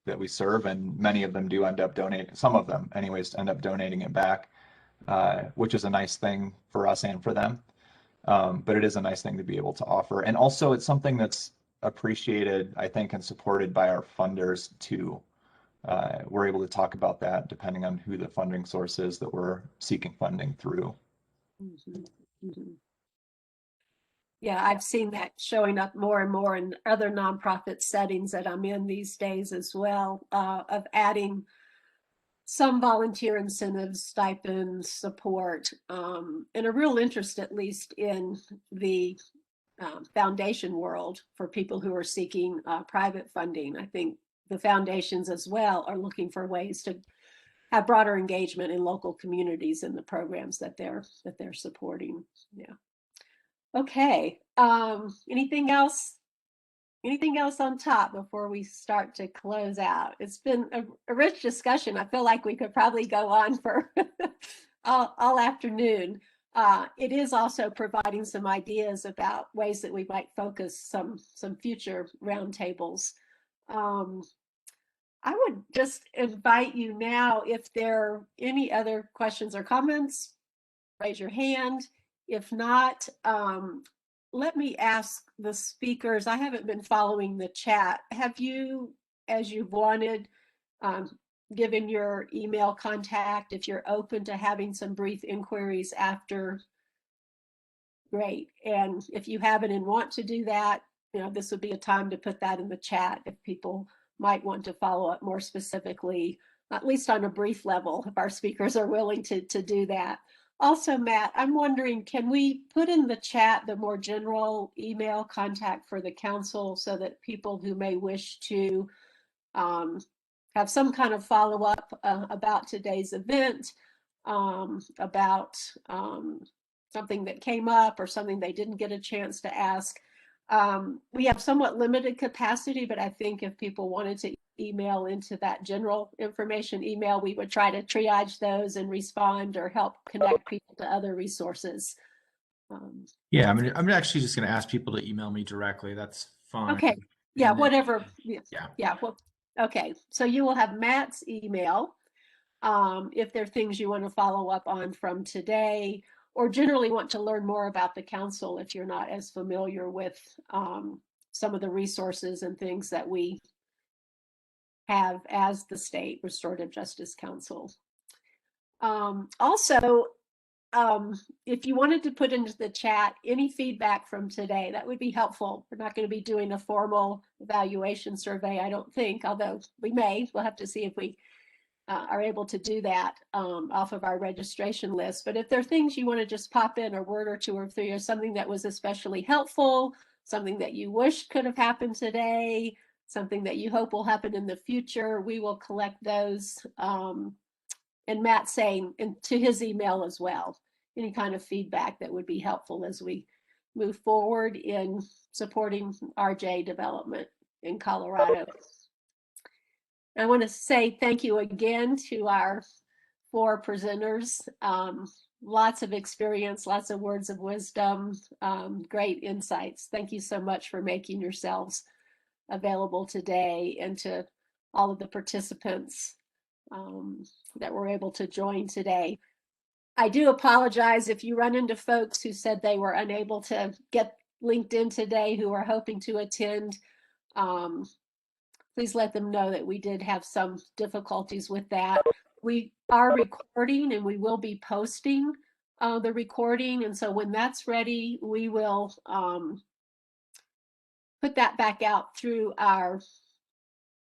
that we serve, and many of them do end up donating, some of them anyways, end up donating it back, which is a nice thing for us and for them. But it is a nice thing to be able to offer. And also it's something that's appreciated, I think, and supported by our funders too. We're able to talk about that depending on who the funding source is that we're seeking funding through. Mm-hmm. Mm-hmm. Yeah, I've seen that showing up more and more in other nonprofit settings that I'm in these days as well, of adding some volunteer incentives, stipends, support, and a real interest, at least in the foundation world for people who are seeking private funding. I think the foundations as well are looking for ways to have broader engagement in local communities in the programs that they're supporting. Yeah. Okay. Anything else? Anything else on top before we start to close out? It's been a rich discussion. I feel like we could probably go on for all afternoon. It is also providing some ideas about ways that we might focus some future roundtables. I would just invite you now, if there are any other questions or comments, raise your hand. If not, let me ask the speakers. I haven't been following the chat. Have you, as you've wanted, given your email contact, if you're open to having some brief inquiries after? Great. And if you haven't and want to do that, this would be a time to put that in the chat if people might want to follow up more specifically, at least on a brief level, if our speakers are willing to do that. Also, Matt, I'm wondering, can we put in the chat the more general email contact for the council so that people who may wish to have some kind of follow-up about today's event about something that came up or something they didn't get a chance to ask. We have somewhat limited capacity, but I think if people wanted to email into that general information email, we would try to triage those and respond or help connect people to other resources. Yeah, I'm actually just going to ask people to email me directly. That's fine. Okay. Yeah, And then- whatever. Yeah. Yeah. Well, okay. So you will have Matt's email. If there are things you want to follow up on from today, or generally want to learn more about the council if you're not as familiar with some of the resources and things that we have as the State Restorative Justice Council. Also, if you wanted to put into the chat any feedback from today, that would be helpful. We're not going to be doing a formal evaluation survey, I don't think, although we may. We'll have to see if we are able to do that off of our registration list. But if there are things you want to just pop in, a word or two or three, or something that was especially helpful, something that you wish could have happened today, something that you hope will happen in the future, we will collect those. And Matt saying to his email as well, any kind of feedback that would be helpful as we move forward in supporting RJ development in Colorado. I want to say thank you again to our 4 presenters. Lots of experience, lots of words of wisdom, great insights. Thank you so much for making yourselves available today, and to all of the participants that were able to join today. I do apologize if you run into folks who said they were unable to get linked in today who are hoping to attend. Please let them know that we did have some difficulties with that. We are recording and we will be posting the recording. And so when that's ready, we will put that back out through our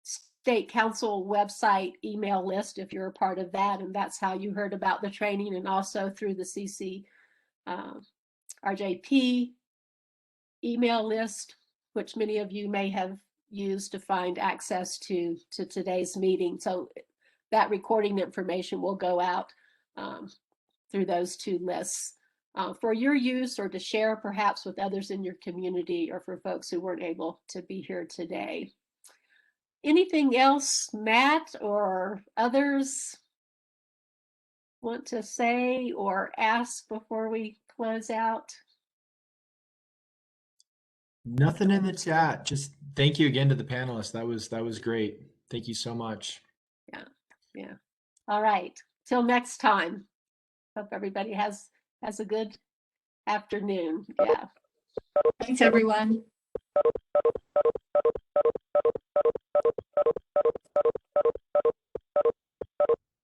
State Council website email list if you're a part of that. And that's how you heard about the training, and also through the CC RJP email list, which many of you may have used to find access to today's meeting. So that recording information will go out through those 2 lists for your use, or to share perhaps with others in your community, or for folks who weren't able to be here today. Anything else Matt or others want to say or ask before we close out? Nothing in the chat. Just thank you again to the panelists. That was great. Thank you so much. Yeah. All right. Till next time. Hope everybody has a good afternoon. Yeah. Thanks, everyone.